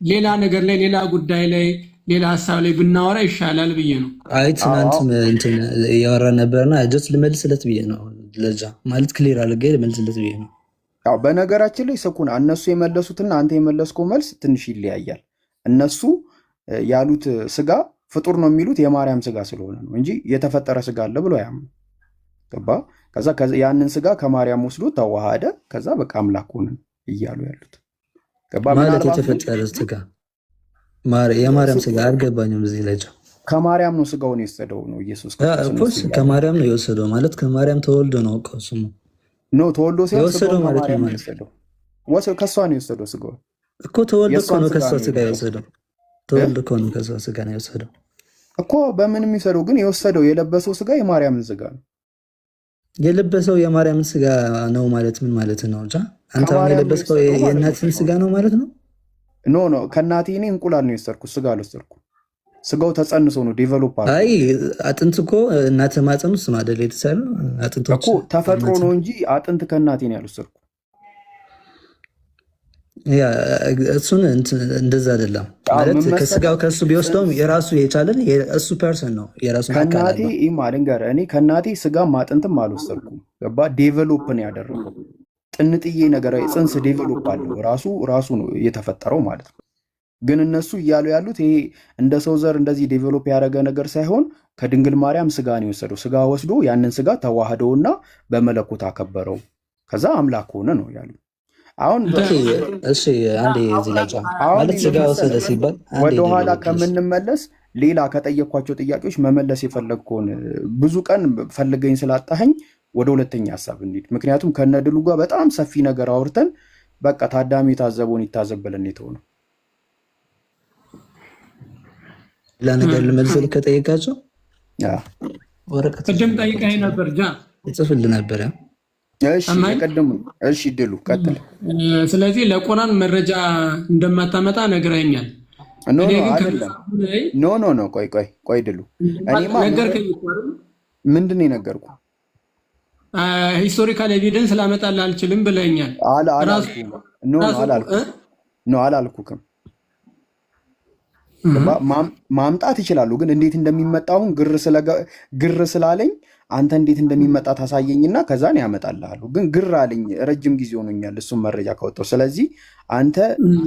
ሌላ ነገር ላይ ሌላ ጉዳይ ላይ ሌላ ሀሳብ ላይ ብናወራ ይሻላል ብዬ ነው። አይ ትናንት እንትን እያወራን ነበርና ጀስት ልመልስለት ብዬ ነው። ለዛ ማለት ክሊር አድርጌ ልመልስለት ብዬ ነው። ያው በነገራችን ላይ ስኩን እነሱ የመለሱትና አንተ የመለስከው መልስ ትንሽ ይለያያል። እነሱ ያሉት ስጋ ፍጡር ነው የሚሉት የማርያም ስጋ ስለሆነ ነው እንጂ የተፈጠረ ስጋ አለ ብሎ ያምኑ። ገባ? ከዛ ያንን ስጋ ከማርያም ወስዶ ተዋሃደ። ከዛ በቃ አምላክ ሆነ እያሉ ያሉት ገባ? ማለት የተፈጠረ ስጋ የማርያም ስጋ አልገባኝም። እዚህ ላይ ከማርያም ነው ስጋውን የወሰደው ነው ኢየሱስ ክርስቶስ። ከማርያም ነው የወሰደው ማለት ከማርያም ተወልዶ ነው እኮ ስሙ ነው ተወልዶ የወሰደው ማለት ነው። ከሷ ነው የወሰደው ስጋውን እኮ ተወልዶ እኮ ነው ከሷ ስጋ የወሰደው። ተወልዶ እኮ ነው ከሷ ስጋ ነው የወሰደው እኮ። በምን የሚሰደው ግን የወሰደው የለበሰው ስጋ የማርያምን ስጋ ነው የለበሰው። የማርያምን ስጋ ነው ማለት ምን ማለት ነው? አንተ አሁን የለበስከው የእናትህን ስጋ ነው ማለት ነው? ኖ ከእናቴ እኔ እንቁላል ነው የወሰድኩት፣ ስጋ አልወሰድኩም። ስጋው ተጸንሶ ነው ዴቨሎፕ አድርጎ። አይ አጥንት እኮ እናትህ ማፀን ውስጥ ነው አይደል የተሰራው? አጥንቶች እኮ ተፈጥሮ ነው እንጂ አጥንት ከእናቴ ነው ያልወሰድኩ። ያ እሱን እንደዛ አይደለም ማለት ከስጋው ከሱ ቢወስደውም የራሱ የቻለን እሱ ፐርሰን ነው የራሱ ከእናቴ ኢማልን ጋር እኔ ከእናቴ ስጋ አጥንትም አልወሰድኩም። ገባ? ዴቨሎፕ ነው ያደረገው። ጥንጥዬ ነገር ጽንስ ዴቨሎፕ አለው ራሱ ነው የተፈጠረው ማለት ነው። ግን እነሱ እያሉ ያሉት ይሄ እንደ ሰው ዘር እንደዚህ ዴቨሎፕ ያደረገ ነገር ሳይሆን ከድንግል ማርያም ስጋ ነው የወሰደው። ስጋ ወስዶ ያንን ስጋ ተዋህደውና በመለኮት አከበረው፣ ከዛ አምላክ ሆነ ነው ያሉ። አሁን እሺ አንዴ እዚህ ላይ ማለት ስጋ ወሰደ ሲባል ወደኋላ ከምንመለስ ሌላ ከጠየኳቸው ጥያቄዎች መመለስ የፈለግከውን ብዙ ቀን ፈልገኝ ስላጣኸኝ ወደ ሁለተኛ ሀሳብ እንሂድ። ምክንያቱም ከነድሉ ጋር በጣም ሰፊ ነገር አውርተን በቃ ታዳሚ የታዘበውን ይታዘብ ብለን የተሆነው ለነገር ልመልስልህ ከጠየቃቸው ወረቀት ቅድም ጠይቀኸኝ ነበር ጃ ይጽፍልህ ነበር። እሺ ቀደም እሺ ድሉ ቀጥል። ስለዚህ ለቁርአን መረጃ እንደማታመጣ ነግረኸኛል። ኖ ቆይ ድሉ እኔማ ነገርከኝ እኮ አይደል? ምንድን ነው የነገርኩህ? ሂስቶሪካል ኤቪደንስ ላመጣልህ አልችልም ብለኸኛል። አላልኩህም። ማምጣት ይችላሉ፣ ግን እንዴት እንደሚመጣውን ግር ስላለኝ አንተ እንዴት እንደሚመጣ ታሳየኝና ከዛን ያመጣልሃለሁ። ግን ግር አለኝ፣ ረጅም ጊዜ ሆኖኛል እሱም መረጃ ከወጣው። ስለዚህ አንተ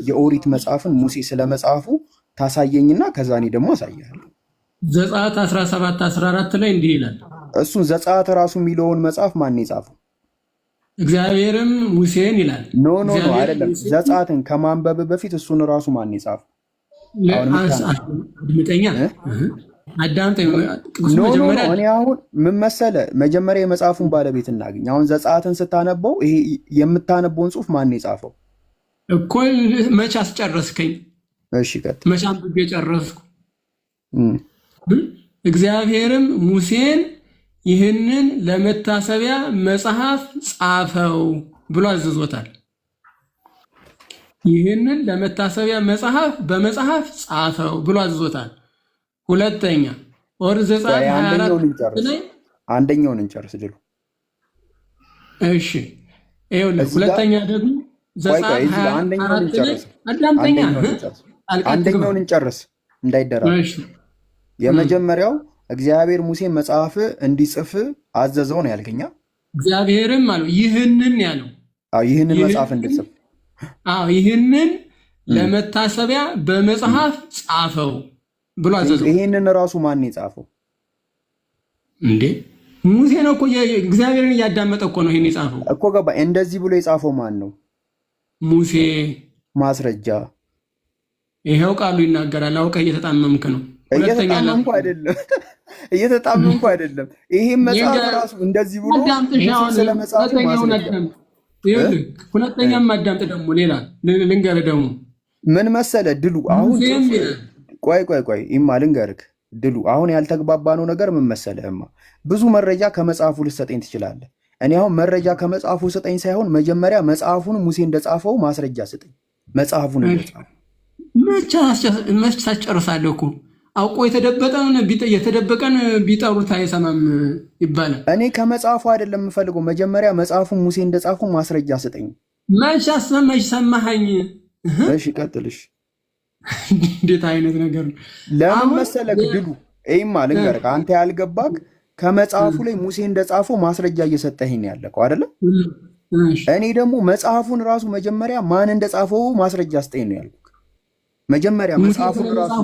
የኦሪት መጽሐፍን ሙሴ ስለመጽሐፉ ታሳየኝና ከዛኔ ደግሞ አሳያለሁ። ዘጸአት 17:14 ላይ እንዲህ ይላል። እሱን ዘጸአት ራሱ የሚለውን መጽሐፍ ማን የጻፈው? እግዚአብሔርም ሙሴን ይላል። ኖ አይደለም፣ ዘጸአትን ከማንበብ በፊት እሱን ራሱ ማን የጻፈው? አድምጠኛ አዳምጠኝ። እኔ አሁን ምን መሰለህ፣ መጀመሪያ የመጽሐፉን ባለቤት እናገኝ። አሁን ዘጸአትን ስታነበው ይሄ የምታነበውን ጽሑፍ ማን የጻፈው እኮ? መቼ አስጨረስከኝ? እሺ ቀጥል። መቼ አንብቤ ጨረስኩ? እግዚአብሔርም ሙሴን ይህንን ለመታሰቢያ መጽሐፍ ጻፈው ብሎ አዘዞታል። ይህንን ለመታሰቢያ መጽሐፍ በመጽሐፍ ጻፈው ብሎ አዘዞታል። ሁለተኛ ኦሪት ዘጸአት 24 ላይ አንደኛውን እንጨርስ ድሉ። እሺ ይኸውልህ፣ ሁለተኛ ደግሞ ዘጸአት 24 ላይ አንደኛውን እንጨርስ እንዳይደራሽ። የመጀመሪያው እግዚአብሔር ሙሴን መጽሐፍ እንዲጽፍ አዘዘው ነው ያልከኛ። እግዚአብሔርም አለው ይህንን ያለው ይህንን መጽሐፍ እንድጽፍ ይህንን ለመታሰቢያ በመጽሐፍ ጻፈው ብሎ አዘዘው። ይህንን ራሱ ማን የጻፈው እንዴ? ሙሴ ነው እኮ። እግዚአብሔርን እያዳመጠ እኮ ነው ይህን የጻፈው እኮ። ገባ። እንደዚህ ብሎ የጻፈው ማን ነው? ሙሴ። ማስረጃ ይሄው ቃሉ ይናገራል። አውቀህ እየተጣመምክ ነው። እየተጣመምኩ አይደለም። ይሄን መጽሐፍ ራሱ እንደዚህ ብሎ ስለ መጽሐፉ ማስረጃ። ሁለተኛም አዳምጥ። ደግሞ ሌላ ልንገርህ። ደግሞ ምን መሰለህ ድሉ፣ አሁን ቆይ ኢማ ልንገርህ ድሉ። አሁን ያልተግባባነው ነገር ምን መሰለህማ፣ ብዙ መረጃ ከመጽሐፉ ልትሰጠኝ ትችላለህ። እኔ አሁን መረጃ ከመጽሐፉ ስጠኝ ሳይሆን መጀመሪያ መጽሐፉን ሙሴ እንደጻፈው ማስረጃ ስጠኝ። መጽሐፉን እንደጻፈው መች ታስጨርሳለህ እኮ። አውቆ የተደበቀን ቢጠሩት አይሰማም ይባላል። እኔ ከመጽሐፉ አይደለም የምፈልገው፣ መጀመሪያ መጽሐፉን ሙሴ እንደጻፈው ማስረጃ ስጠኝ። መች ሰማኸኝ? እሺ ቀጥልሽ። እንዴት አይነት ነገር ነው? ለምን መሰለህ ድሉ፣ ይሄማ ልንገርህ፣ አንተ ያልገባክ ከመጽሐፉ ላይ ሙሴ እንደጻፈው ማስረጃ እየሰጠኸኝ ያለከው አይደለ? እኔ ደግሞ መጽሐፉን ራሱ መጀመሪያ ማን እንደጻፈው ማስረጃ ስጠኝ ነው ያልኩህ። መጀመሪያ መጽሐፉን ራሱ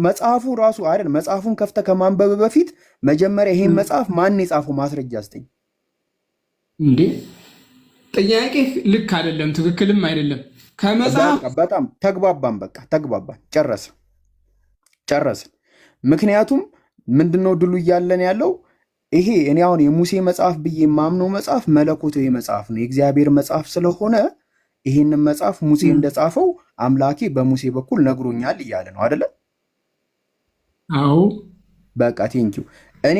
መጽሐፉ ራሱ አይደል? መጽሐፉን ከፍተህ ከማንበብ በፊት መጀመሪያ ይሄን መጽሐፍ ማን የጻፈው ማስረጃ ስጠኝ። እንዴ ጥያቄ ልክ አይደለም፣ ትክክልም አይደለም። ከመጽሐፍ በጣም ተግባባን። በቃ ተግባባን፣ ጨረስን። ምክንያቱም ምንድነው ድሉ እያለን ያለው ይሄ እኔ አሁን የሙሴ መጽሐፍ ብዬ የማምነው መጽሐፍ መለኮታዊ መጽሐፍ ነው፣ የእግዚአብሔር መጽሐፍ ስለሆነ ይህንን መጽሐፍ ሙሴ እንደጻፈው አምላኬ በሙሴ በኩል ነግሮኛል እያለ ነው አይደለ? አዎ በቃ ቴንኪው። እኔ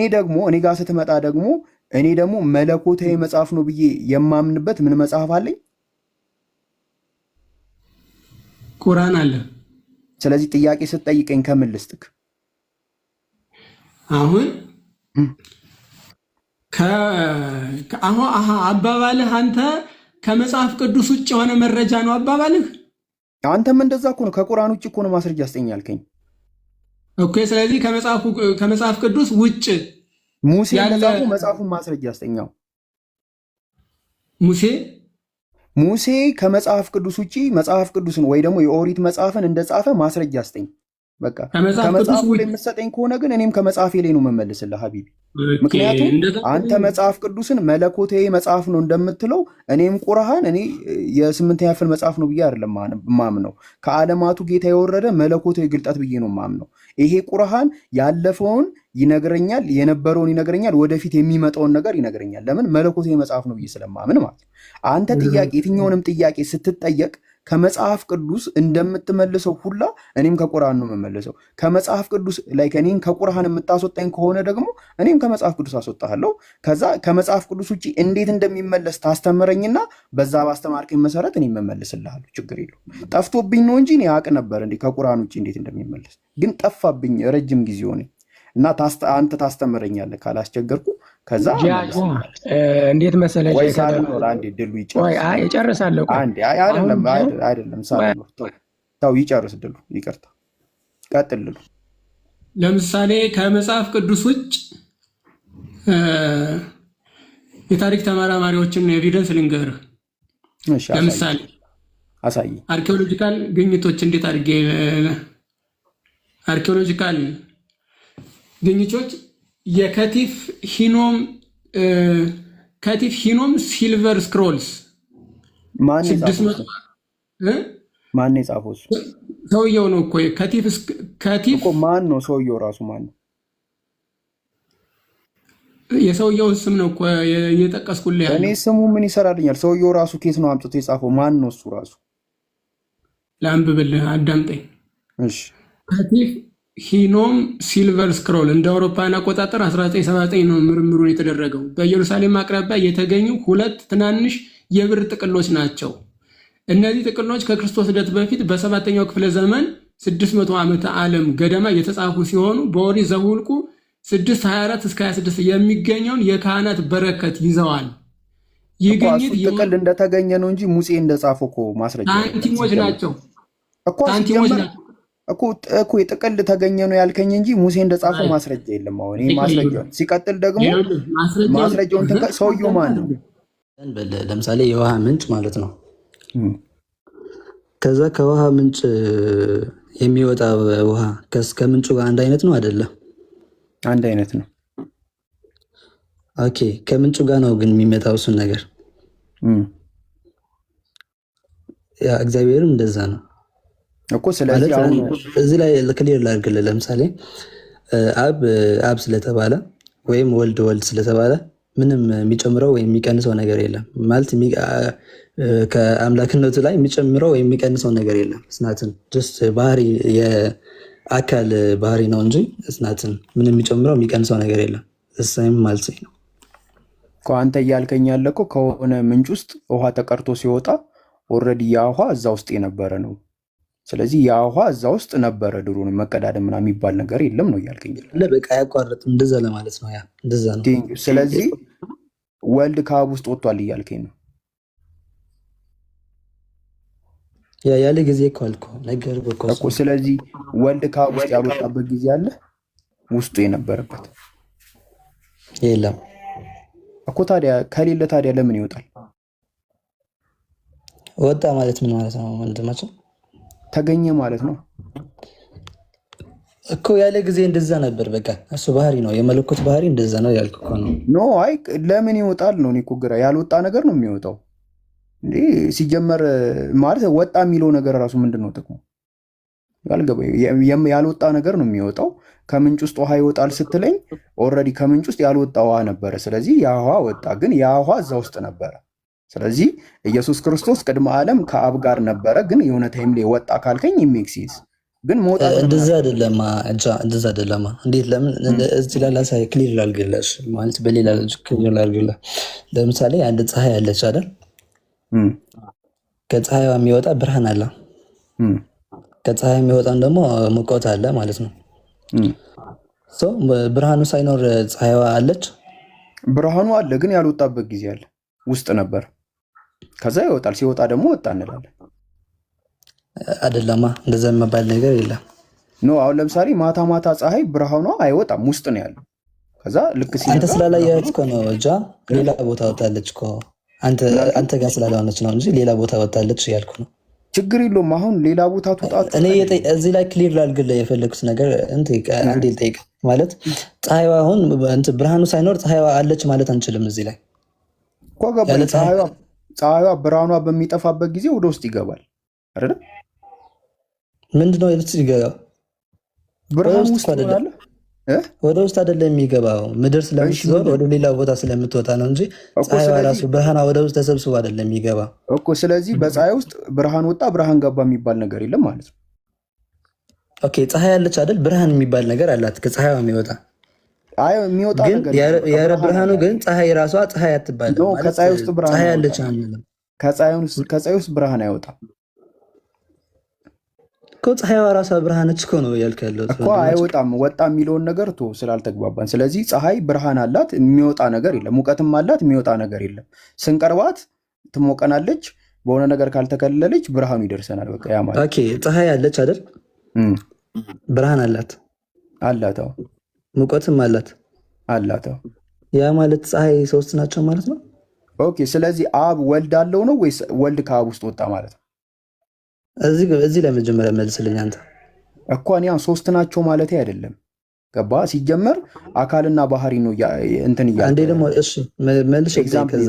ጋር ስትመጣ ደግሞ እኔ ደግሞ መለኮታዊ መጽሐፍ ነው ብዬ የማምንበት ምን መጽሐፍ አለኝ? ቁርአን አለ። ስለዚህ ጥያቄ ስትጠይቀኝ ከምን ልስጥክ? አሁን አባባልህ አንተ ከመጽሐፍ ቅዱስ ውጭ የሆነ መረጃ ነው አባባልህ። አንተም እንደዛ እኮ ነው። ከቁርአን ውጭ እኮ ነው ማስረጃ ስጠኝ ያልከኝ እኮ። ስለዚህ ከመጽሐፍ ቅዱስ ውጭ ሙሴ እንደጻፈው መጽሐፉን ማስረጃ ስጠኛው። ሙሴ ከመጽሐፍ ቅዱስ ውጭ መጽሐፍ ቅዱስን ወይ ደግሞ የኦሪት መጽሐፍን እንደጻፈ ማስረጃ አስጠኝ። በቃ ከመጽሐፉ ላይ የምትሰጠኝ ከሆነ ግን እኔም ከመጽሐፌ ላይ ነው መመልስልህ ሀቢቢ። ምክንያቱም አንተ መጽሐፍ ቅዱስን መለኮታዊ መጽሐፍ ነው እንደምትለው እኔም ቁርአን እኔ የ8ኛ ክፍል መጽሐፍ ነው ብዬ አይደለም ማምነው፣ ከዓለማቱ ጌታ የወረደ መለኮታዊ ግልጠት ብዬ ነው ማምነው። ይሄ ቁርአን ያለፈውን ይነግረኛል፣ የነበረውን ይነግረኛል፣ ወደፊት የሚመጣውን ነገር ይነግረኛል። ለምን? መለኮታዊ መጽሐፍ ነው ብዬ ስለማምን ማለት ነው። አንተ ጥያቄ የትኛውንም ጥያቄ ስትጠየቅ ከመጽሐፍ ቅዱስ እንደምትመልሰው ሁላ እኔም ከቁርአን ነው የምመልሰው። ከመጽሐፍ ቅዱስ ላይ እኔን ከቁርአን የምታስወጣኝ ከሆነ ደግሞ እኔም ከመጽሐፍ ቅዱስ አስወጣለሁ። ከዛ ከመጽሐፍ ቅዱስ ውጭ እንዴት እንደሚመለስ ታስተምረኝና በዛ ባስተማርከኝ መሰረት እኔ እመልስልሃለሁ። ችግር የለውም። ጠፍቶብኝ ነው እንጂ እኔ አውቅ ነበር እንዴ ከቁርአን ውጭ እንዴት እንደሚመለስ፣ ግን ጠፋብኝ ረጅም ጊዜ ሆነ እና አንተ ታስተምረኛለህ ካላስቸገርኩ። ከዛ እንዴት መሰለህ ይጨርሳለሁ። አይደለም ተው ይጨርስ ድሉ። ይቅርታ ቀጥል ድሉ። ለምሳሌ ከመጽሐፍ ቅዱስ ውጭ የታሪክ ተመራማሪዎችን ኤቪደንስ ልንገርህ። ለምሳሌ አሳይ። አርኪኦሎጂካል ግኝቶች እንዴት አድርጌ አርኪኦሎጂካል ግኝቶች የከቲፍ ሂኖም ሲልቨር ስክሮልስ ማን የጻፈው? ሰውየው ነው እኮ ከቲፍ እኮ ማን ነው ሰውየው? ራሱ ማን ነው? የሰውየውን ስም ነው እኮ እየጠቀስኩልህ ያለው። እኔ ስሙ ምን ይሰራልኛል? ሰውየው ራሱ ኬት ነው አምጥቶ የጻፈው? ማን ነው እሱ ራሱ? ለአንብብልህ፣ አዳምጠኝ። እሺ ከቲፍ ሂኖም ሲልቨር ስክሮል እንደ አውሮፓውያን አቆጣጠር 1979 ነው ምርምሩን የተደረገው። በኢየሩሳሌም አቅራቢያ የተገኙ 2 ትናንሽ የብር ጥቅሎች ናቸው። እነዚህ ጥቅሎች ከክርስቶስ ልደት በፊት በ7ኛው ክፍለ ዘመን 600 ዓመተ ዓለም ገደማ የተጻፉ ሲሆኑ በኦሪት ዘኍልቍ 6:24 እስከ 26 የሚገኘውን የካህናት በረከት ይዘዋል። ይህ ግኝት ጥቅል እንደተገኘ ነው እንጂ ሙሴ እንደጻፈው እኮ ማስረጃ ሳንቲሞች ናቸው እኮ የጥቅል ተገኘ ነው ያልከኝ እንጂ ሙሴ እንደጻፈው ማስረጃ የለም። አሁን ይሄ ማስረጃ ሲቀጥል ደግሞ ማስረጃውን ሰውየው ማን ነው? ለምሳሌ የውሃ ምንጭ ማለት ነው። ከዛ ከውሃ ምንጭ የሚወጣ ውሃ ከምንጩ ጋር አንድ አይነት ነው አይደለም? አንድ አይነት ነው። ኦኬ፣ ከምንጩ ጋር ነው ግን የሚመጣው እሱን ነገር ያ እግዚአብሔርም እንደዛ ነው እኮ። ስለዚህ አሁን እዚህ ላይ ክሊር ላድርግልህ። ለምሳሌ አብ ስለተባለ ወይም ወልድ ስለተባለ ምንም የሚጨምረው ወይም የሚቀንሰው ነገር የለም ማለት ከአምላክነቱ ላይ የሚጨምረው ወይም የሚቀንሰው ነገር የለም። እስናትን ጀስት ባህሪ የአካል ባህሪ ነው እንጂ እስናትን ምንም የሚጨምረው የሚቀንሰው ነገር የለም። እሳይም ማለት ነው እኮ አንተ እያልከኝ ያለ እኮ ከሆነ ምንጭ ውስጥ ውሃ ተቀርቶ ሲወጣ ኦልሬዲ ያ ውሃ እዛ ውስጥ የነበረ ነው። ስለዚህ ያ ውሃ እዛ ውስጥ ነበረ። ድሮን መቀዳደም ምናምን የሚባል ነገር የለም ነው እያልከኝ ያለ። በቃ አያቋርጥም እንደዛ ለማለት ነው። ያ እንደዛ ነው። ስለዚህ ወልድ ከአብ ውስጥ ወጥቷል እያልከኝ ነው። ያለ ጊዜ እኮ አልኩህ ነገር እኮ። ስለዚህ ወልድ ከአብ ውስጥ ያልወጣበት ጊዜ አለ ውስጡ የነበረበት የለም እኮ። ታዲያ ከሌለ ታዲያ ለምን ይወጣል? ወጣ ማለት ምን ማለት ነው ወንድማችን? ተገኘ ማለት ነው እኮ። ያለ ጊዜ እንደዛ ነበር። በቃ እሱ ባህሪ ነው፣ የመለኮት ባህሪ እንደዛ ነው ያልኩህ እኮ ነው። ኖ አይ ለምን ይወጣል ነው? እኔ እኮ ግራ ያልወጣ ነገር ነው የሚወጣው እንዴ ሲጀመር። ማለት ወጣ የሚለው ነገር ራሱ ምንድን ነው ጥቅሙ? ያልወጣ ነገር ነው የሚወጣው። ከምንጭ ውስጥ ውሃ ይወጣል ስትለኝ ኦልሬዲ ከምንጭ ውስጥ ያልወጣ ውሃ ነበረ። ስለዚህ ያ ውሃ ወጣ፣ ግን ያ ውሃ እዛ ውስጥ ነበረ። ስለዚህ ኢየሱስ ክርስቶስ ቅድመ ዓለም ከአብ ጋር ነበረ፣ ግን የሆነ ታይም ላይ ወጣ ካልከኝ ኢሜክሲስ ግን መውጣት እንደዛ አይደለማ እንደዛ አይደለማ። እንዴት? ለምን እዚህ ላይ ላሳይ፣ ክሊር ላድርግልሽ ማለት በሌላ ክሊር ላድርግልሽ። ለምሳሌ አንድ ፀሐይ አለች አይደል? ከፀሐይዋ የሚወጣ ብርሃን አለ። ከፀሐይ የሚወጣን ደግሞ ሙቀት አለ ማለት ነው። ብርሃኑ ሳይኖር ፀሐይዋ አለች? ብርሃኑ አለ፣ ግን ያልወጣበት ጊዜ አለ። ውስጥ ነበር፣ ከዛ ይወጣል። ሲወጣ ደግሞ ወጣ እንላለን። አይደለማ፣ እንደዛ የመባል ነገር የለም። ኖ አሁን ለምሳሌ ማታ ማታ ፀሐይ ብርሃኗ አይወጣም፣ ውስጥ ነው ያለው። ከዛ ልክ አንተ ስላላየሃት እኮ ነው። እጃ ሌላ ቦታ ወጣለች እኮ። አንተ ጋር ስላልሆነች ነው እንጂ ሌላ ቦታ ወጣለች እያልኩ ነው። ችግር የለውም። አሁን ሌላ ቦታ ትውጣት። እኔ እዚህ ላይ ክሊር ላድርግልህ የፈለግኩት ነገር አንዴ ልጠይቅ። ማለት ፀሐይዋ አሁን ብርሃኑ ሳይኖር ፀሐይዋ አለች ማለት አንችልም። እዚህ ላይ እኮ ገባኝ። ፀሐይዋ ብርሃኗ በሚጠፋበት ጊዜ ወደ ውስጥ ይገባል አይደል? ምንድነው ውስጥ ይገባል? ብርሃኑ ውስጥ ይሆናል። ወደ ውስጥ አይደለም የሚገባው፣ ምድር ስለምትዞር ወደ ሌላ ቦታ ስለምትወጣ ነው እንጂ ፀሐይዋ ራሱ ብርሃኗ ወደ ውስጥ ተሰብስቦ አይደለም የሚገባ እኮ። ስለዚህ በፀሐይ ውስጥ ብርሃን ወጣ ብርሃን ገባ የሚባል ነገር የለም ማለት ነው። ኦኬ፣ ፀሐይ አለች አይደል? ብርሃን የሚባል ነገር አላት ከፀሐይዋ የሚወጣ የሚወጣ ነገር ያረ ብርሃኑ ግን ፀሐይ ራሷ ፀሐይ አትባልም ማለት ከፀሐይ ውስጥ ብርሃን ፀሐይ አለች አንልም። ከፀሐይ ውስጥ ብርሃን አይወጣም እኮ ፀሐይዋ ራሷ ብርሃነች እኮ ነው ያልክ ያለው እኮ። አይወጣም ወጣ የሚለውን ነገር ስላልተግባባን። ስለዚህ ፀሐይ ብርሃን አላት፣ የሚወጣ ነገር የለም። ሙቀትም አላት፣ የሚወጣ ነገር የለም። ስንቀርባት ትሞቀናለች። በሆነ ነገር ካልተከለለች ብርሃኑ ይደርሰናል። በቃ ያ ማለት ኦኬ። ፀሐይ አለች አይደል? ብርሃን አላት አላት። ሙቀትም አላት። ያ ማለት ፀሐይ ሶስት ናቸው ማለት ነው። ኦኬ። ስለዚህ አብ ወልድ አለው ነው ወይስ ወልድ ከአብ ውስጥ ወጣ ማለት ነው? እዚህ ላይ መጀመሪያ መልስልኝ አንተ እኮ። እኔ ሶስት ናቸው ማለት አይደለም። ገባ? ሲጀመር አካልና ባህሪ ነው እንትን እያለ አንዴ ደግሞ እሺ መልሽ ሲጀመር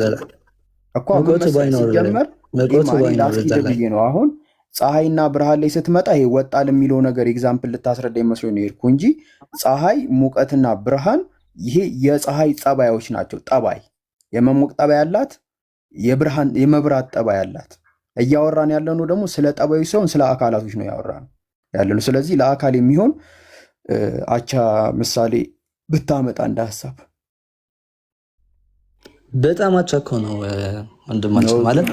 ነው። አሁን ፀሐይና ብርሃን ላይ ስትመጣ ይሄ ወጣል የሚለው ነገር ኤግዛምፕል ልታስረዳ መስሎኝ ነው የሄድኩ እንጂ ፀሐይ፣ ሙቀትና ብርሃን ይሄ የፀሐይ ጠባዮች ናቸው። ጠባይ የመሞቅ ጠባይ አላት፣ የብርሃን የመብራት ጠባይ አላት። እያወራን ያለነው ደግሞ ስለ ጠባዩ ሳይሆን ስለ አካላቶች ነው ያወራን ያለነው። ስለዚህ ለአካል የሚሆን አቻ ምሳሌ ብታመጣ እንደ ሀሳብ በጣም አቻ እኮ ነው ወንድማችን። ማለት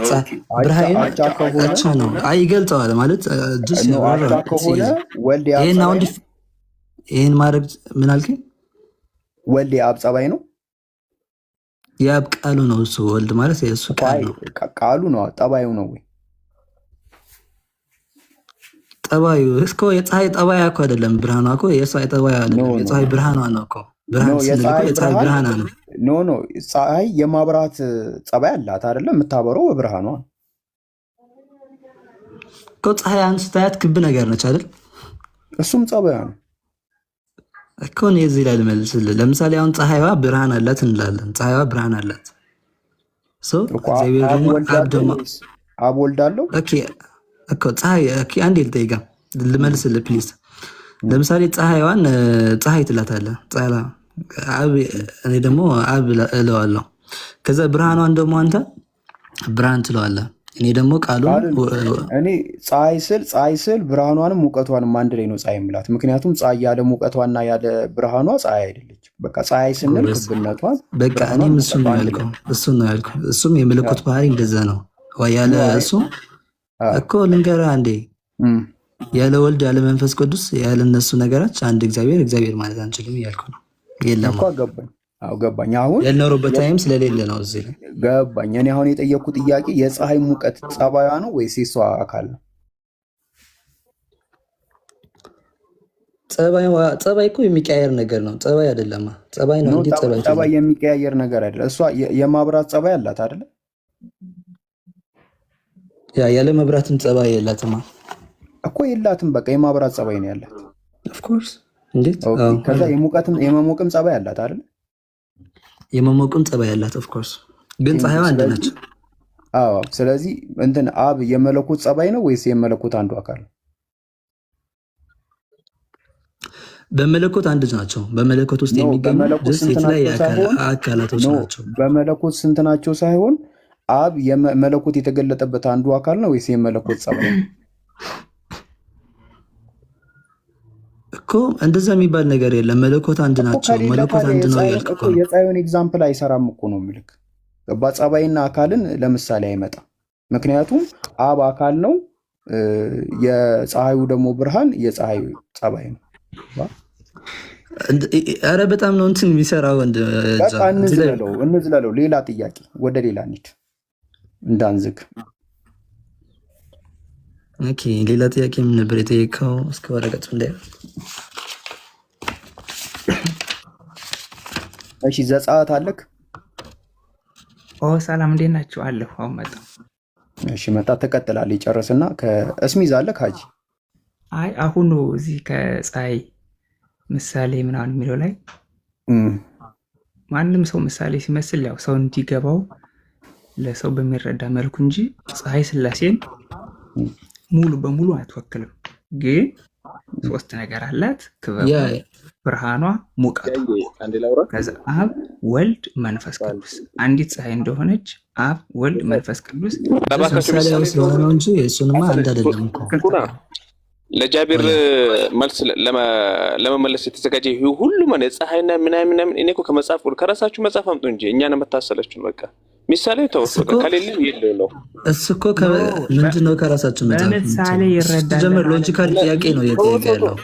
ብርሃን አቻ ነው። አይ ይገልጸዋል ማለት ይህን ማድረግ ምን አልከኝ? ወልድ የአብ ጸባይ ነው። የአብ ቃሉ ነው እሱ። ወልድ ማለት የእሱ ቃሉ ነው። ጠባዩ ነው ወይ? ጠባዩ እስኮ የፀሐይ ጠባይ እኮ አይደለም። ብርሃኗ እኮ የፀሐይ ጠባይ አይደለም። የፀሐይ ብርሃኗ ነው እኮ። ብርሃን የፀሐይ ብርሃኗ ነው። ኖ ፀሐይ የማብራት ጠባይ አላት አይደለም? የምታበረው በብርሃኗ እኮ። ፀሐይ አንስታያት ክብ ነገር ነች አይደል? እሱም ጠባዩ ነው እኮ። እኔ እዚህ ላይ ልመልስልህ። ለምሳሌ አሁን ፀሐይዋ ብርሃን አላት እንላለን። ፀሐይዋ ብርሃን አላት። አብ ወልድ አለው እኮ። ፀሐይ አንዴ ልጠይቃ ልመልስልህ ፕሊዝ። ለምሳሌ ፀሐይዋን ፀሐይ ትላታለህ። እኔ ደግሞ አብ እለዋለሁ። ከዛ ብርሃኗን ደግሞ አንተ ብርሃን ትለዋለህ። እኔ ደግሞ ቃሉን እኔ ፀሐይ ስል ብርሃኗንም ሙቀቷንም አንድ ላይ ነው ፀሐይ የምላት። ምክንያቱም ፀሐይ ያለ ሙቀቷና ያለ ብርሃኗ ፀሐይ አይደለች። በቃ ፀሐይ ስንል ክብነቷን በቃ እኔም እሱን ነው ያልከው። እሱም የመለኮት ባህሪ እንደዛ ነው ያለ እሱ እኮ። ልንገርህ አንዴ ያለ ወልድ ያለ መንፈስ ቅዱስ ያለ እነሱ ነገሮች አንድ እግዚአብሔር ማለት አንችልም እያልኩ ነው። የለም እኮ ገባኝ። አሁን ያልኖሩበት ታይም ስለሌለ ነው እዚህ ላይ ገባኝ። እኔ አሁን የጠየኩት ጥያቄ የፀሐይ ሙቀት ጸባዩ ነው ወይስ የሷ አካል ነው? ጸባይ እኮ የሚቀያየር ነገር ነው። ጸባይ አይደለም። ጸባይ ነው እንዴ? ጸባይ የሚቀያየር ነገር አይደለም። እሷ የማብራት ጸባይ አላት አይደለ? ያለ መብራትም ጸባይ የላትም እኮ። የላትም በቃ የማብራት ጸባይ ነው ያላት። ኦፍ ኮርስ እንዴት? ከዛ የመሞቅም ጸባይ አላት አይደለ? የመሞቅም ጸባይ አላት ኦፍ ኮርስ። ግን ፀሐይዋ አንድ ነች። አዎ። ስለዚህ እንትን አብ የመለኮት ጸባይ ነው ወይስ የመለኮት አንዱ አካል ነው? በመለኮት አንድ ናቸው። በመለኮት ውስጥ የሚገኙ የተለያዩ አካላቶች ናቸው። በመለኮት ስንት ናቸው ሳይሆን አብ የመለኮት የተገለጠበት አንዱ አካል ነው ወይስ የመለኮት ጸባይ ነው እኮ? እንደዛ የሚባል ነገር የለም። መለኮት አንድ ናቸው። መለኮት አንድ ነው ያልክ እኮ። የፀሐዩን ኤግዛምፕል አይሰራም እኮ ነው የሚልክ። ጸባይና አካልን ለምሳሌ አይመጣም። ምክንያቱም አብ አካል ነው፣ የፀሐዩ ደግሞ ብርሃን የፀሐዩ ጸባይ ነው። ኧረ በጣም ነው እንትን የሚሰራው። እንዝለለው። ሌላ ጥያቄ፣ ወደ ሌላ እንሂድ እንዳንዝግ። ኦኬ፣ ሌላ ጥያቄ ምን ነበር የጠየቀው? እስከ ወረቀቱ እንዳይ። እሺ፣ ዘጸአት አለክ? ሰላም እንዴት ናችሁ? አለሁ አሁን መጣሁ። እሺ መጣ ትቀጥላለህ። ይጨርስና ከእስሚዝ አለ ካጂ አይ አሁኑ እዚህ ከፀሐይ ምሳሌ ምናምን የሚለው ላይ ማንም ሰው ምሳሌ ሲመስል ያው ሰው እንዲገባው ለሰው በሚረዳ መልኩ እንጂ ፀሐይ ሥላሴን ሙሉ በሙሉ አትወክልም። ግን ሶስት ነገር አላት፣ ክበቧ፣ ብርሃኗ፣ ሙቀቷ። ከዛ አብ ወልድ መንፈስ ቅዱስ አንዲት ፀሐይ እንደሆነች አብ ወልድ መንፈስ ቅዱስ ምሳሌ ስለሆነ እንጂ እሱንማ አንድ አይደለም እኮ። ለጃቢር መልስ ለመመለስ የተዘጋጀ ሁሉ ማለት ፀሐይና ምናምን እኔ እኮ ከመጽሐፍ ከራሳችሁ መጽሐፍ አምጡ እንጂ እኛን መታሰለችሁን በቃ ምሳሌ ተወሰደ ከሌለም የለው ነው። እሱ እኮ ምንድነው ከራሳችሁ መጽሐፍ ምሳሌ ይረዳል። ጀመር ሎጂካል ጥያቄ ነው የጠየቀ ያለው።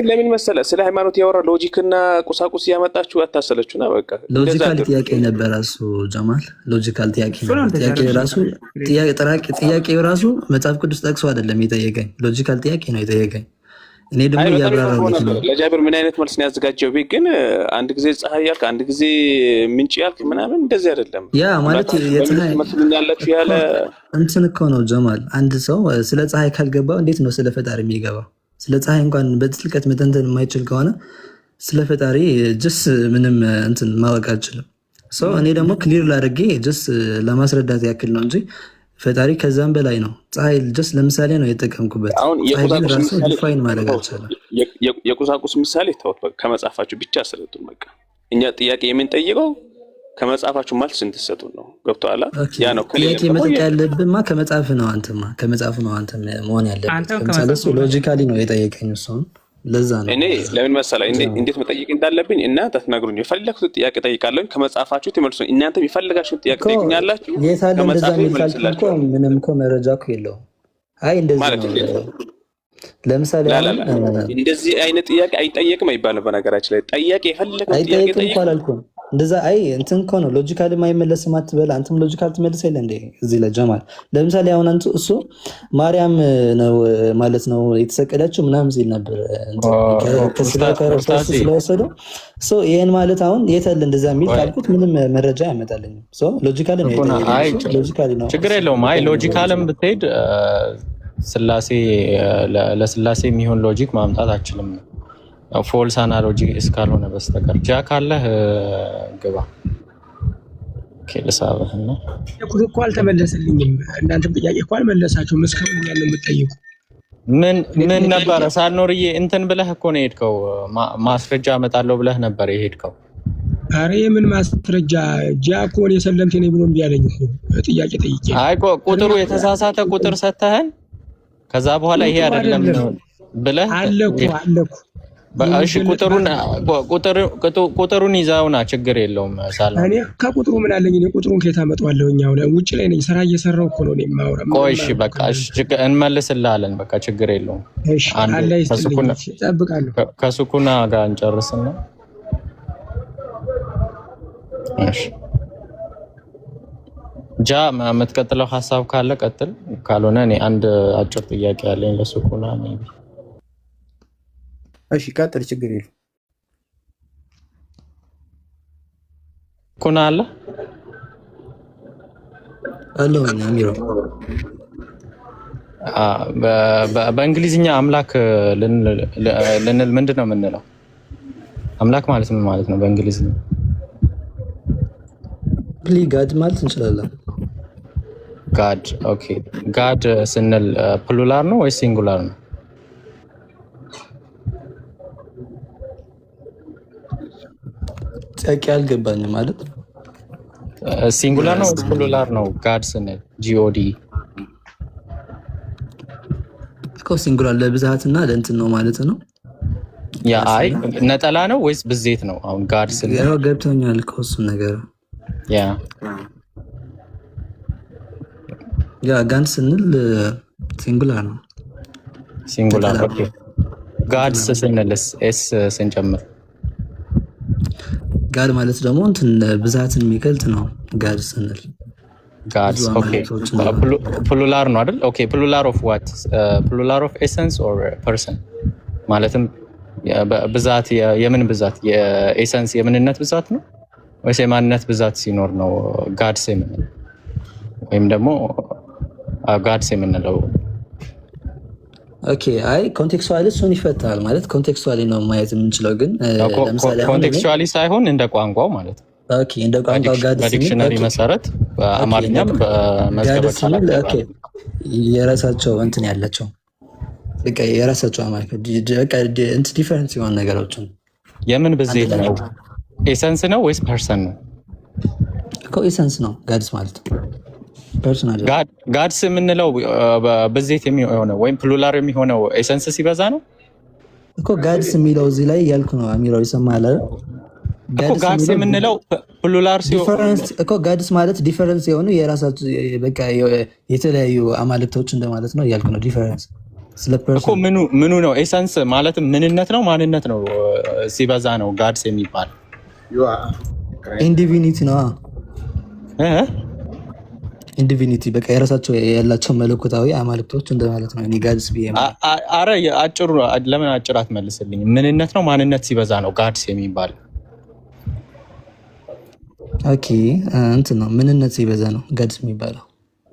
ለምን መሰለ ስለ ሃይማኖት ያወራ ሎጂክና ቁሳቁስ ያመጣችሁ አታሰለችሁና በቃ ሎጂካል ጥያቄ ነበር እሱ ጀማል። ሎጂካል ጥያቄ ነው። ጥያቄው ራሱ መጽሐፍ ቅዱስ ጠቅሶ አይደለም የጠየቀኝ፣ ሎጂካል ጥያቄ ነው የጠየቀኝ። እኔ ደግሞ ያብራራሁት ነው። ለጃቢር ምን አይነት መልስ ነው ያዘጋጀው? ቤት ግን አንድ ጊዜ ፀሐይ ያልክ አንድ ጊዜ ምንጭ ያልክ ምናምን እንደዚህ አይደለም። ያ ማለት የፀሐይ ያላችሁ ያለ እንትን እኮ ነው ጀማል። አንድ ሰው ስለ ፀሐይ ካልገባው እንዴት ነው ስለ ፈጣሪ የሚገባው? ስለ ፀሐይ እንኳን በጥልቀት መተንተን የማይችል ከሆነ ስለ ፈጣሪ ጅስ ምንም እንትን ማወቅ አልችልም። እኔ ደግሞ ክሊር ላድርጌ ጅስ ለማስረዳት ያክል ነው እንጂ ፈጣሪ ከዛም በላይ ነው። ፀሐይ ጀስት ለምሳሌ ነው የተጠቀምኩበት። ፀሐይ ራሱ ዲፋይን ማድረግ አልቻለም። የቁሳቁስ ምሳሌ ተውት፣ ከመጽሐፋችሁ ብቻ ስለቱን በቃ እኛ ጥያቄ የምንጠይቀው ከመጽሐፋችሁ መልስ እንድትሰጡን ነው። ገብቶሃል? ያ ነው ጥያቄ መጠየቅ ያለብህማ ከመጽሐፍ ነው። ከመጽሐፍ ነው አንተ መሆን ያለብህ። ለምሳሌ እሱ ሎጂካሊ ነው የጠየቀኝ እሱን ለዛ ነው እኔ ለምን መሰለህ እንዴት መጠየቅ እንዳለብኝ እናንተ ትነግሩኝ። የፈለኩት ጥያቄ ጠይቃለሁ፣ ከመጽሐፋችሁ ትመልሱ። እናንተ የፈለጋችሁት ጥያቄ ጠይቁኛላችሁ። ከመጽሐፍ እኮ ምንም እኮ መረጃ እኮ የለውም። አይ እንደዚህ ነው። ለምሳሌ እንደዚህ አይነት ጥያቄ አይጠየቅም አይባልም። በነገራችን ላይ ጥያቄ የፈለገው ጥያቄ ጠይቅ አላልኩም። እንደዛ አይ እንትን እኮ ነው ሎጂካሊ የማይመለስም አትበል። አንተም ሎጂካል ትመልስ የለ እንዴ እዚህ ለጀማል። ለምሳሌ አሁን አንተ እሱ ማርያም ነው ማለት ነው የተሰቀለችው ምናምን ሲል ነበር ከስጋ ከረፍታስ ስለወሰደው ይሄን ማለት አሁን የታለ እንደዛ የሚል ካልኩት ምንም መረጃ ያመጣልኝም። ሎጂካሊ ነው ሎጂካሊ ነው ችግር የለውም። አይ ሎጂካልም ብትሄድ ስላሴ ለስላሴ የሚሆን ሎጂክ ማምጣት አችልም ነው ፎልስ አናሎጂ እስካልሆነ በስተቀር። ጃ ካለህ ግባ ከልሳበህና እኮ አልተመለሰልኝም። እናንተም ጥያቄ እኮ አልመለሳችሁም። እስካሁን ያለው የምትጠይቁ ምን ነበር? ሳልኖርዬ እንትን ብለህ እኮ ነው የሄድከው። ማስረጃ አመጣለሁ ብለህ ነበር የሄድከው። አሬ ምን ማስረጃ? ጃ እኮ ነው የሰለምቴ ነኝ ብሎ እምቢ አለኝ እኮ ጥያቄ ጠይቄ። አይ ቁጥሩ የተሳሳተ ቁጥር ሰተህን ከዛ በኋላ ይሄ አይደለም ብለህ አለኩ እሺ ቁጥሩን ይዛውና ችግር የለውም። ሳላ እኔ ከቁጥሩ ምን አለኝ? እኔ ቁጥሩን ከየት አመጣዋለሁ? እኛው ውጭ ላይ ነኝ፣ ስራ እየሰራሁ እኮ ነው የማወራ። ቆይ እሺ በቃ እንመልስልሃለን። በቃ ችግር የለውም። እሺ አለ ይስጥልኝ፣ እጠብቃለሁ። ከሱኩና ጋር እንጨርስና እሺ ጃ የምትቀጥለው ሀሳብ ካለ ቀጥል፣ ካልሆነ እኔ አንድ አጭር ጥያቄ ያለኝ ለሱኩና ነው። እሺ ቀጥል፣ ችግር የለም። ኩና አለ አሚሮ በእንግሊዝኛ አምላክ ልንል ምንድን ነው የምንለው? አምላክ ማለት ምን ማለት ነው በእንግሊዝኛ? ጋድ ማለት እንችላለን። ጋድ ኦኬ። ጋድ ስንል ፕሉላር ነው ወይስ ሲንጉላር ነው? ጥያቄ አልገባኝም። ማለት ሲንጉላር ነው ወይስ ፕሉላር ነው? ጋድ ስንል ጂኦዲ እኮ ሲንጉላር ለብዛትና ለእንትን ነው ማለት ነው። ያ አይ ነጠላ ነው ወይስ ብዜት ነው? አሁን ጋድ ስንል ያው ገብቶኛል እኮ እሱን ነገር ያ ጋድ ስንል ሲንጉላር ነው። ሲንጉላር ኦኬ። ጋድ ስንልስ ኤስ ስንጨምር ጋድ ማለት ደግሞ እንትን ብዛትን የሚገልጥ ነው። ጋድ ስንል ጋድ ኦኬ ፕሉላር ነው አይደል? ኦኬ ፕሉላር ኦፍ ዋት? ፕሉላር ኦፍ ኤሰንስ ኦር ፐርሰን ማለትም ብዛት የምን ብዛት? የኤሰንስ የምንነት ብዛት ነው ወይስ የማንነት ብዛት ሲኖር ነው ጋድ የምንለው? ወይም ደግሞ ጋድስ የምንለው። ኦኬ አይ ኮንቴክስቹዋሊ እሱን ይፈታል ማለት ኮንቴክስቹዋሊ ነው ማየት የምንችለው፣ ግን ለምሳሌ ኮንቴክስቹዋሊ ሳይሆን እንደ ቋንቋው ማለት ነው። ኦኬ እንደ ቋንቋው ጋድስ በዲክሽነሪ መሰረት በአማርኛም በመዝገበ ቃላት ኦኬ የራሳቸው እንትን ያላቸው በቃ የራሳቸው አማርኛ በቃ እንትን ዲፈረንስ የሆኑ ነገሮችን የምን ብዜት ነው? ኤሰንስ ነው ወይስ ፐርሰን ነው? እኮ ኤሰንስ ነው ጋድስ ማለት ፐርሰን አይደለም። ጋድስ የምንለው ብዜት የሚሆነው ወይም ፕሉራል የሚሆነው ኤሰንስ ሲበዛ ነው እኮ ጋድስ የሚለው እዚህ ላይ ያልኩ ነው። አሚራው ይሰማል አይደል? እኮ ጋድስ የምንለው ፕሉራል ዲፈረንስ እኮ ጋድስ ማለት ዲፈረንስ የሆኑ የራሳቸው በቃ የተለያዩ አማልክቶች እንደማለት ነው ያልኩ ነው። ዲፈረንስ እኮ ምኑ ነው? ኤሰንስ ማለትም ምንነት ነው ማንነት ነው ሲበዛ ነው ጋድስ የሚባል ኢንዲቪኒቲ ነው። ኢንዲቪኒቲ በቃ የራሳቸው ያላቸው መለኮታዊ አማልክቶች እንደማለት ነው። እኔ ጋድስ ብዬ አረ አጭሩ ለምን አጭር አትመልስልኝ? ምንነት ነው ማንነት ሲበዛ ነው ጋድስ የሚባል። ኦኬ እንትን ነው ምንነት ሲበዛ ነው ጋድስ የሚባለው።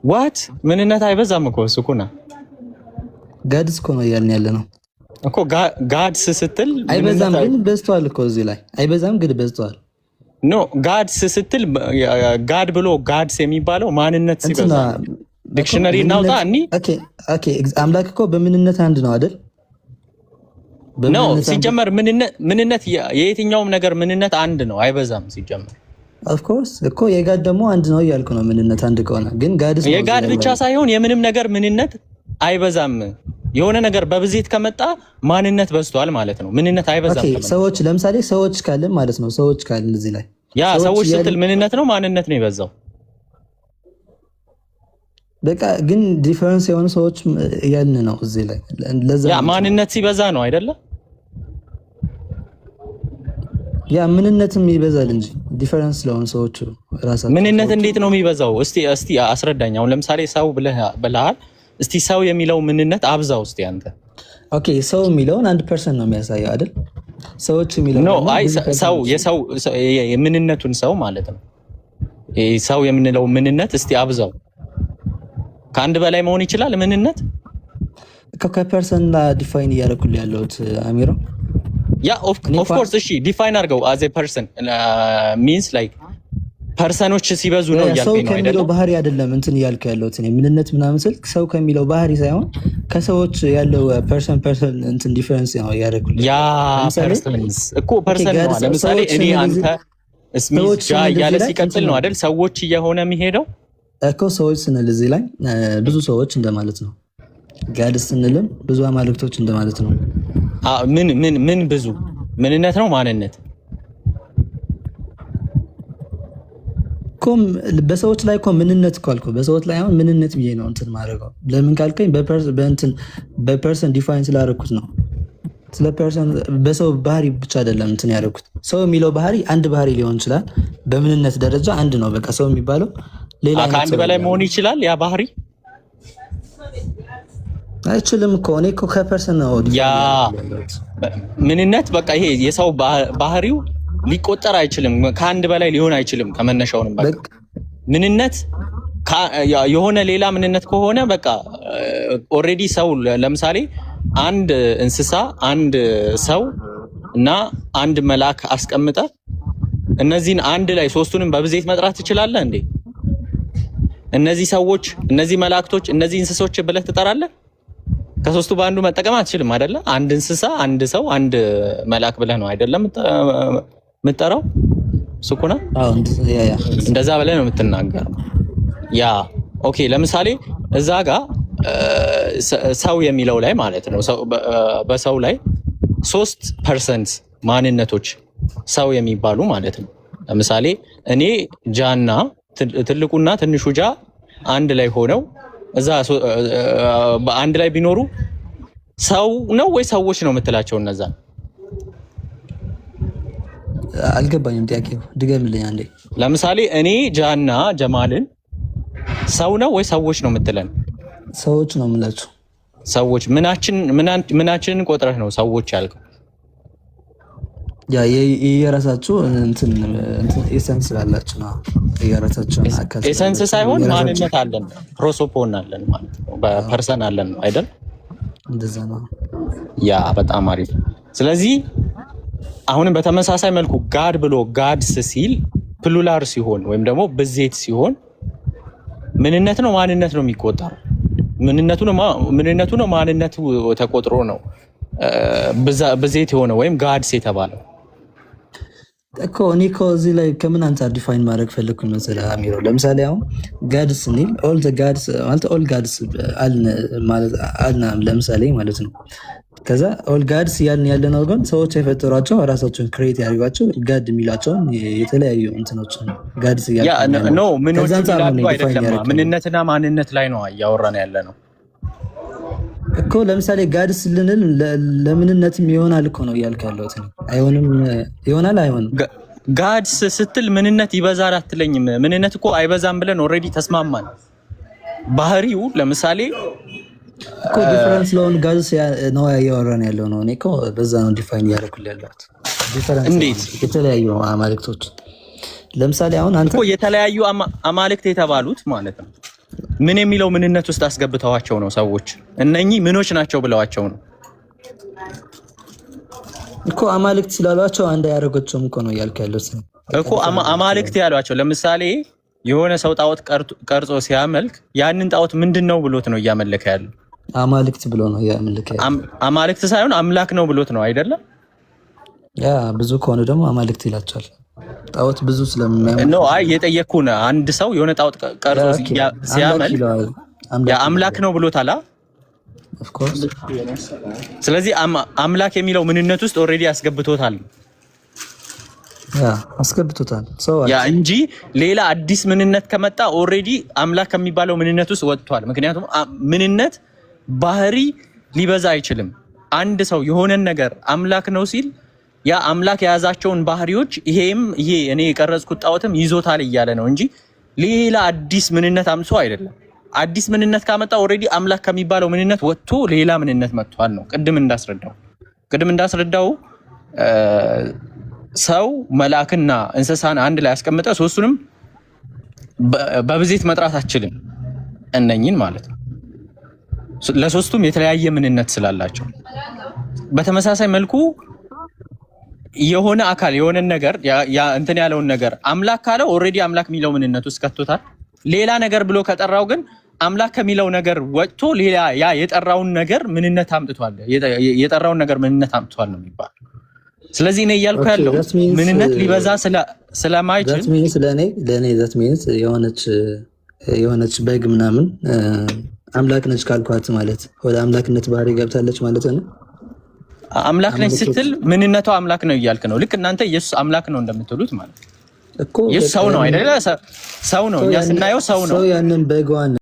ዋት ምንነት አይበዛም እኮ እሱኩና ጋድስ እኮ ነው እያልን ያለ ነው እኮ። ጋድስ ስትል አይበዛም ግን በዝቷል እኮ እዚህ ላይ አይበዛም ግን በዝቷል። ኖ ጋድስ ስትል ጋድ ብሎ ጋድስ የሚባለው ማንነት ሲበዛ ዲክሽነሪ እናውጣ እኒ። ኦኬ ኦኬ አምላክ እኮ በምንነት አንድ ነው አይደል? ኖ ሲጀመር ምንነት የየትኛውም ነገር ምንነት አንድ ነው፣ አይበዛም ሲጀመር። ኦፍ ኮርስ እኮ የጋድ ደግሞ አንድ ነው እያልኩ ነው። ምንነት አንድ ከሆነ ግን ጋድስ የጋድ ብቻ ሳይሆን የምንም ነገር ምንነት አይበዛም። የሆነ ነገር በብዜት ከመጣ ማንነት በዝቷል ማለት ነው። ምንነት አይበዛም። ኦኬ ሰዎች ለምሳሌ ሰዎች ካልን ማለት ነው። ሰዎች ካልን እዚህ ላይ ያ ሰዎች ስትል ምንነት ነው ማንነት ነው የበዛው። በቃ ግን ዲፈረንስ የሆኑ ሰዎች ያልን ነው እዚህ ላይ ለዛ ያ ማንነት ሲበዛ ነው አይደለ? ያ ምንነትም ይበዛል እንጂ ዲፈረንስ ስለሆኑ ሰዎች ራሳቸው ምንነት እንዴት ነው የሚበዛው? እስቲ አስረዳኝ። አሁን ለምሳሌ ሰው ብለሃል። እስቲ ሰው የሚለው ምንነት አብዛው እስቲ አንተ። ኦኬ ሰው የሚለውን 1% ነው የሚያሳየው አይደል? ሰዎች የሚለው ኖ አይ ሰው የሰው የምንነቱን ሰው ማለት ነው። ሰው የምንለው ምንነት እስቲ አብዛው። ከአንድ በላይ መሆን ይችላል ምንነት። ከፐርሰን ዲፋይን እያደረኩልህ ያለሁት አሚሮ። ያ ኦፍ ኮርስ እሺ ዲፋይን አድርገው as a person means like ፐርሰኖች ሲበዙ ነው ያልከኝ ነው አይደል? ሰው ከሚለው ባህሪ አይደለም እንትን እያልኩ ያለሁት እኔ ምንነት ምናምን ስልክ ሰው ከሚለው ባህሪ ሳይሆን ከሰዎች ያለው ፐርሰን እንትን ዲፈረንስ ነው ያደረኩልህ። ያ ፐርሰንስ እኮ ፐርሰን ነው። ለምሳሌ እኔ አንተ ስሚዝ ጃ ያለ ሲቀጥል ነው አይደል ሰዎች እየሆነ የሚሄደው እኮ። ሰዎች ስንል እዚህ ላይ ብዙ ሰዎች እንደማለት ነው። ጋድስ ስንልም ብዙ አማልክቶች እንደማለት ነው። ምን ብዙ ምንነት ነው ማንነት ኮም በሰዎች ላይ እኮ ምንነት እኮ አልኩህ። በሰዎች ላይ አሁን ምንነት ብዬ ነው እንትን ማድረገው። ለምን ካልከኝ በፐርሰን ዲፋይን ስላደረኩት ነው። ስለ ፐርሰን በሰው ባህሪ ብቻ አይደለም እንትን ያደረኩት። ሰው የሚለው ባህሪ አንድ ባህሪ ሊሆን ይችላል። በምንነት ደረጃ አንድ ነው። በቃ ሰው የሚባለው ሌላ ከአንድ በላይ መሆን ይችላል። ያ ባህሪ አይችልም እኮ። እኔ እኮ ከፐርሰን ነው ያ ምንነት በቃ ይሄ የሰው ባህሪው ሊቆጠር አይችልም። ከአንድ በላይ ሊሆን አይችልም። ከመነሻውንም በቃ ምንነት የሆነ ሌላ ምንነት ከሆነ በቃ ኦሬዲ ሰው ለምሳሌ አንድ እንስሳ፣ አንድ ሰው እና አንድ መልአክ አስቀምጠ እነዚህን አንድ ላይ ሶስቱንም በብዜት መጥራት ትችላለህ እንዴ? እነዚህ ሰዎች፣ እነዚህ መላእክቶች፣ እነዚህ እንስሶች ብለህ ትጠራለህ? ከሶስቱ በአንዱ መጠቀም አትችልም አይደለ? አንድ እንስሳ፣ አንድ ሰው፣ አንድ መልአክ ብለህ ነው አይደለም የምትጠራው? ሱኩና እንደዛ ብለህ ነው የምትናገረው። ያ ኦኬ። ለምሳሌ እዛ ጋር ሰው የሚለው ላይ ማለት ነው በሰው ላይ 3% ማንነቶች ሰው የሚባሉ ማለት ነው። ለምሳሌ እኔ ጃና ትልቁና ትንሹ ጃ አንድ ላይ ሆነው እዛ አንድ ላይ ቢኖሩ ሰው ነው ወይ ሰዎች ነው የምትላቸው? እነዛ አልገባኝም። ጥያቄው ድገምልኝ አንዴ። ለምሳሌ እኔ ጃና ጀማልን ሰው ነው ወይ ሰዎች ነው የምትለን? ሰዎች ነው የምላቸው። ሰዎች ምናችንን ቆጥረህ ነው ሰዎች ያልከው? ያ የራሳችሁ እንትን ኤሰንስ ስላላችሁ ነው። የራሳችሁ አካል ኤሰንስ ሳይሆን ማንነት አለን፣ ፕሮሶፖን አለን ማለት ነው። በፐርሰን አለን አይደል? እንደዛ ነው። ያ በጣም አሪፍ። ስለዚህ አሁንም በተመሳሳይ መልኩ ጋድ ብሎ ጋድስ ሲል ፕሉላር ሲሆን ወይም ደግሞ ብዜት ሲሆን ምንነት ነው ማንነት ነው የሚቆጠረው? ምንነቱ ነው ማንነቱ ተቆጥሮ ነው ብዜት የሆነ ወይም ጋድስ የተባለው እኮ። እኔ እኮ እዚህ ላይ ከምን አንፃር ዲፋይን ማድረግ ፈለግኩኝ መሰለህ አሚሮ? ለምሳሌ አሁን ጋድስ ስንል ኦል ጋድስ ማለት ኦል ጋድስ አልና ለምሳሌ ማለት ነው። ከዛ ኦል ጋድስ ያልን ያለ ነው፣ ግን ሰዎች የፈጠሯቸው ራሳቸውን ክሬት ያደርጓቸው ጋድ የሚላቸውን የተለያዩ እንትኖችን ጋድስ ነው። ምኖች ይላሉ አይደለም፣ ምንነትና ማንነት ላይ ነው እያወራን ያለ ነው እኮ። ለምሳሌ ጋድስ ልንል ለምንነትም ይሆናል እኮ ነው እያልክ ያለሁት። አይሆንም? ይሆናል አይሆንም? ጋድስ ስትል ምንነት ይበዛል አትለኝም? ምንነት እኮ አይበዛም ብለን ኦልሬዲ ተስማማን። ባህሪው ለምሳሌ እኮ ዲፈረንስ ለሆን ጋድስ ነው እያወራን ያለው ነው። እኔ እኮ በዛ ነው ዲፋይን እያደረኩልህ ያለሁት። ዲፈረንስ እንዴት? የተለያዩ አማልክቶች ለምሳሌ አሁን አንተ እኮ የተለያዩ አማልክት የተባሉት ማለት ነው ምን የሚለው ምንነት ውስጥ አስገብተዋቸው ነው ሰዎች እነኚህ ምኖች ናቸው ብለዋቸው ነው እኮ። አማልክት ስላሏቸው አንድ ያደረጋቸውም እኮ ነው እያልክ ያለው እኮ። አማልክት ያሏቸው ለምሳሌ የሆነ ሰው ጣዖት ቀርጾ ሲያመልክ ያንን ጣዖት ምንድነው ብሎት ነው እያመለከ ያለው? አማልክት ብሎ ነው እያመለከ ያለው። አማልክት ሳይሆን አምላክ ነው ብሎት ነው አይደለም? ያ ብዙ ከሆነ ደግሞ አማልክት ይላቸዋል። ጣዖት ብዙ ስለሚያመልክ ነው። አይ የጠየቅኩህ ነው። አንድ ሰው የሆነ ጣዖት ቀርጾ ሲያመልክ ያ አምላክ ነው ብሎታል። ኦፍ ኮርስ። ስለዚህ አምላክ የሚለው ምንነት ውስጥ ኦልሬዲ አስገብቶታል። ያ አስገብቶታል ያ እንጂ ሌላ አዲስ ምንነት ከመጣ ኦልሬዲ አምላክ ከሚባለው ምንነት ውስጥ ወጥቷል። ምክንያቱም ምንነት ባህሪ ሊበዛ አይችልም። አንድ ሰው የሆነን ነገር አምላክ ነው ሲል ያ አምላክ የያዛቸውን ባህሪዎች ይሄ እኔ የቀረጽኩት ጣዖትም ይዞታል እያለ ነው እንጂ ሌላ አዲስ ምንነት አምጥቶ አይደለም። አዲስ ምንነት ካመጣ ኦልሬዲ አምላክ ከሚባለው ምንነት ወጥቶ ሌላ ምንነት መጥቷል ነው። ቅድም እንዳስረዳው ሰው መልአክና እንስሳን አንድ ላይ ያስቀምጠ ሶስቱንም በብዜት መጥራት አትችልም እነኝን ማለት ነው። ለሶስቱም የተለያየ ምንነት ስላላቸው በተመሳሳይ መልኩ የሆነ አካል የሆነ ነገር እንትን ያለውን ነገር አምላክ ካለው ኦልሬዲ አምላክ የሚለው ምንነት ውስጥ ከቶታል። ሌላ ነገር ብሎ ከጠራው ግን አምላክ ከሚለው ነገር ወጥቶ ሌላ ያ የጠራውን ነገር ምንነት አምጥቷል። የጠራውን ነገር ምንነት አምጥቷል ነው የሚባለው። ስለዚህ እኔ እያልኩ ያለው ምንነት ሊበዛ ስለማይችል ለእኔ ዛት ሚንስ የሆነች በግ ምናምን አምላክ ነች ካልኳት ማለት ወደ አምላክነት ባህሪ ገብታለች ማለት ነው። አምላክ ነች ስትል ምንነቷ አምላክ ነው እያልክ ነው። ልክ እናንተ ኢየሱስ አምላክ ነው እንደምትሉት ማለት እኮ። ኢየሱስ ሰው ነው አይደለ? ሰው ነው። እኛ ስናየው ሰው ነው። ሰው ያንን በግዋን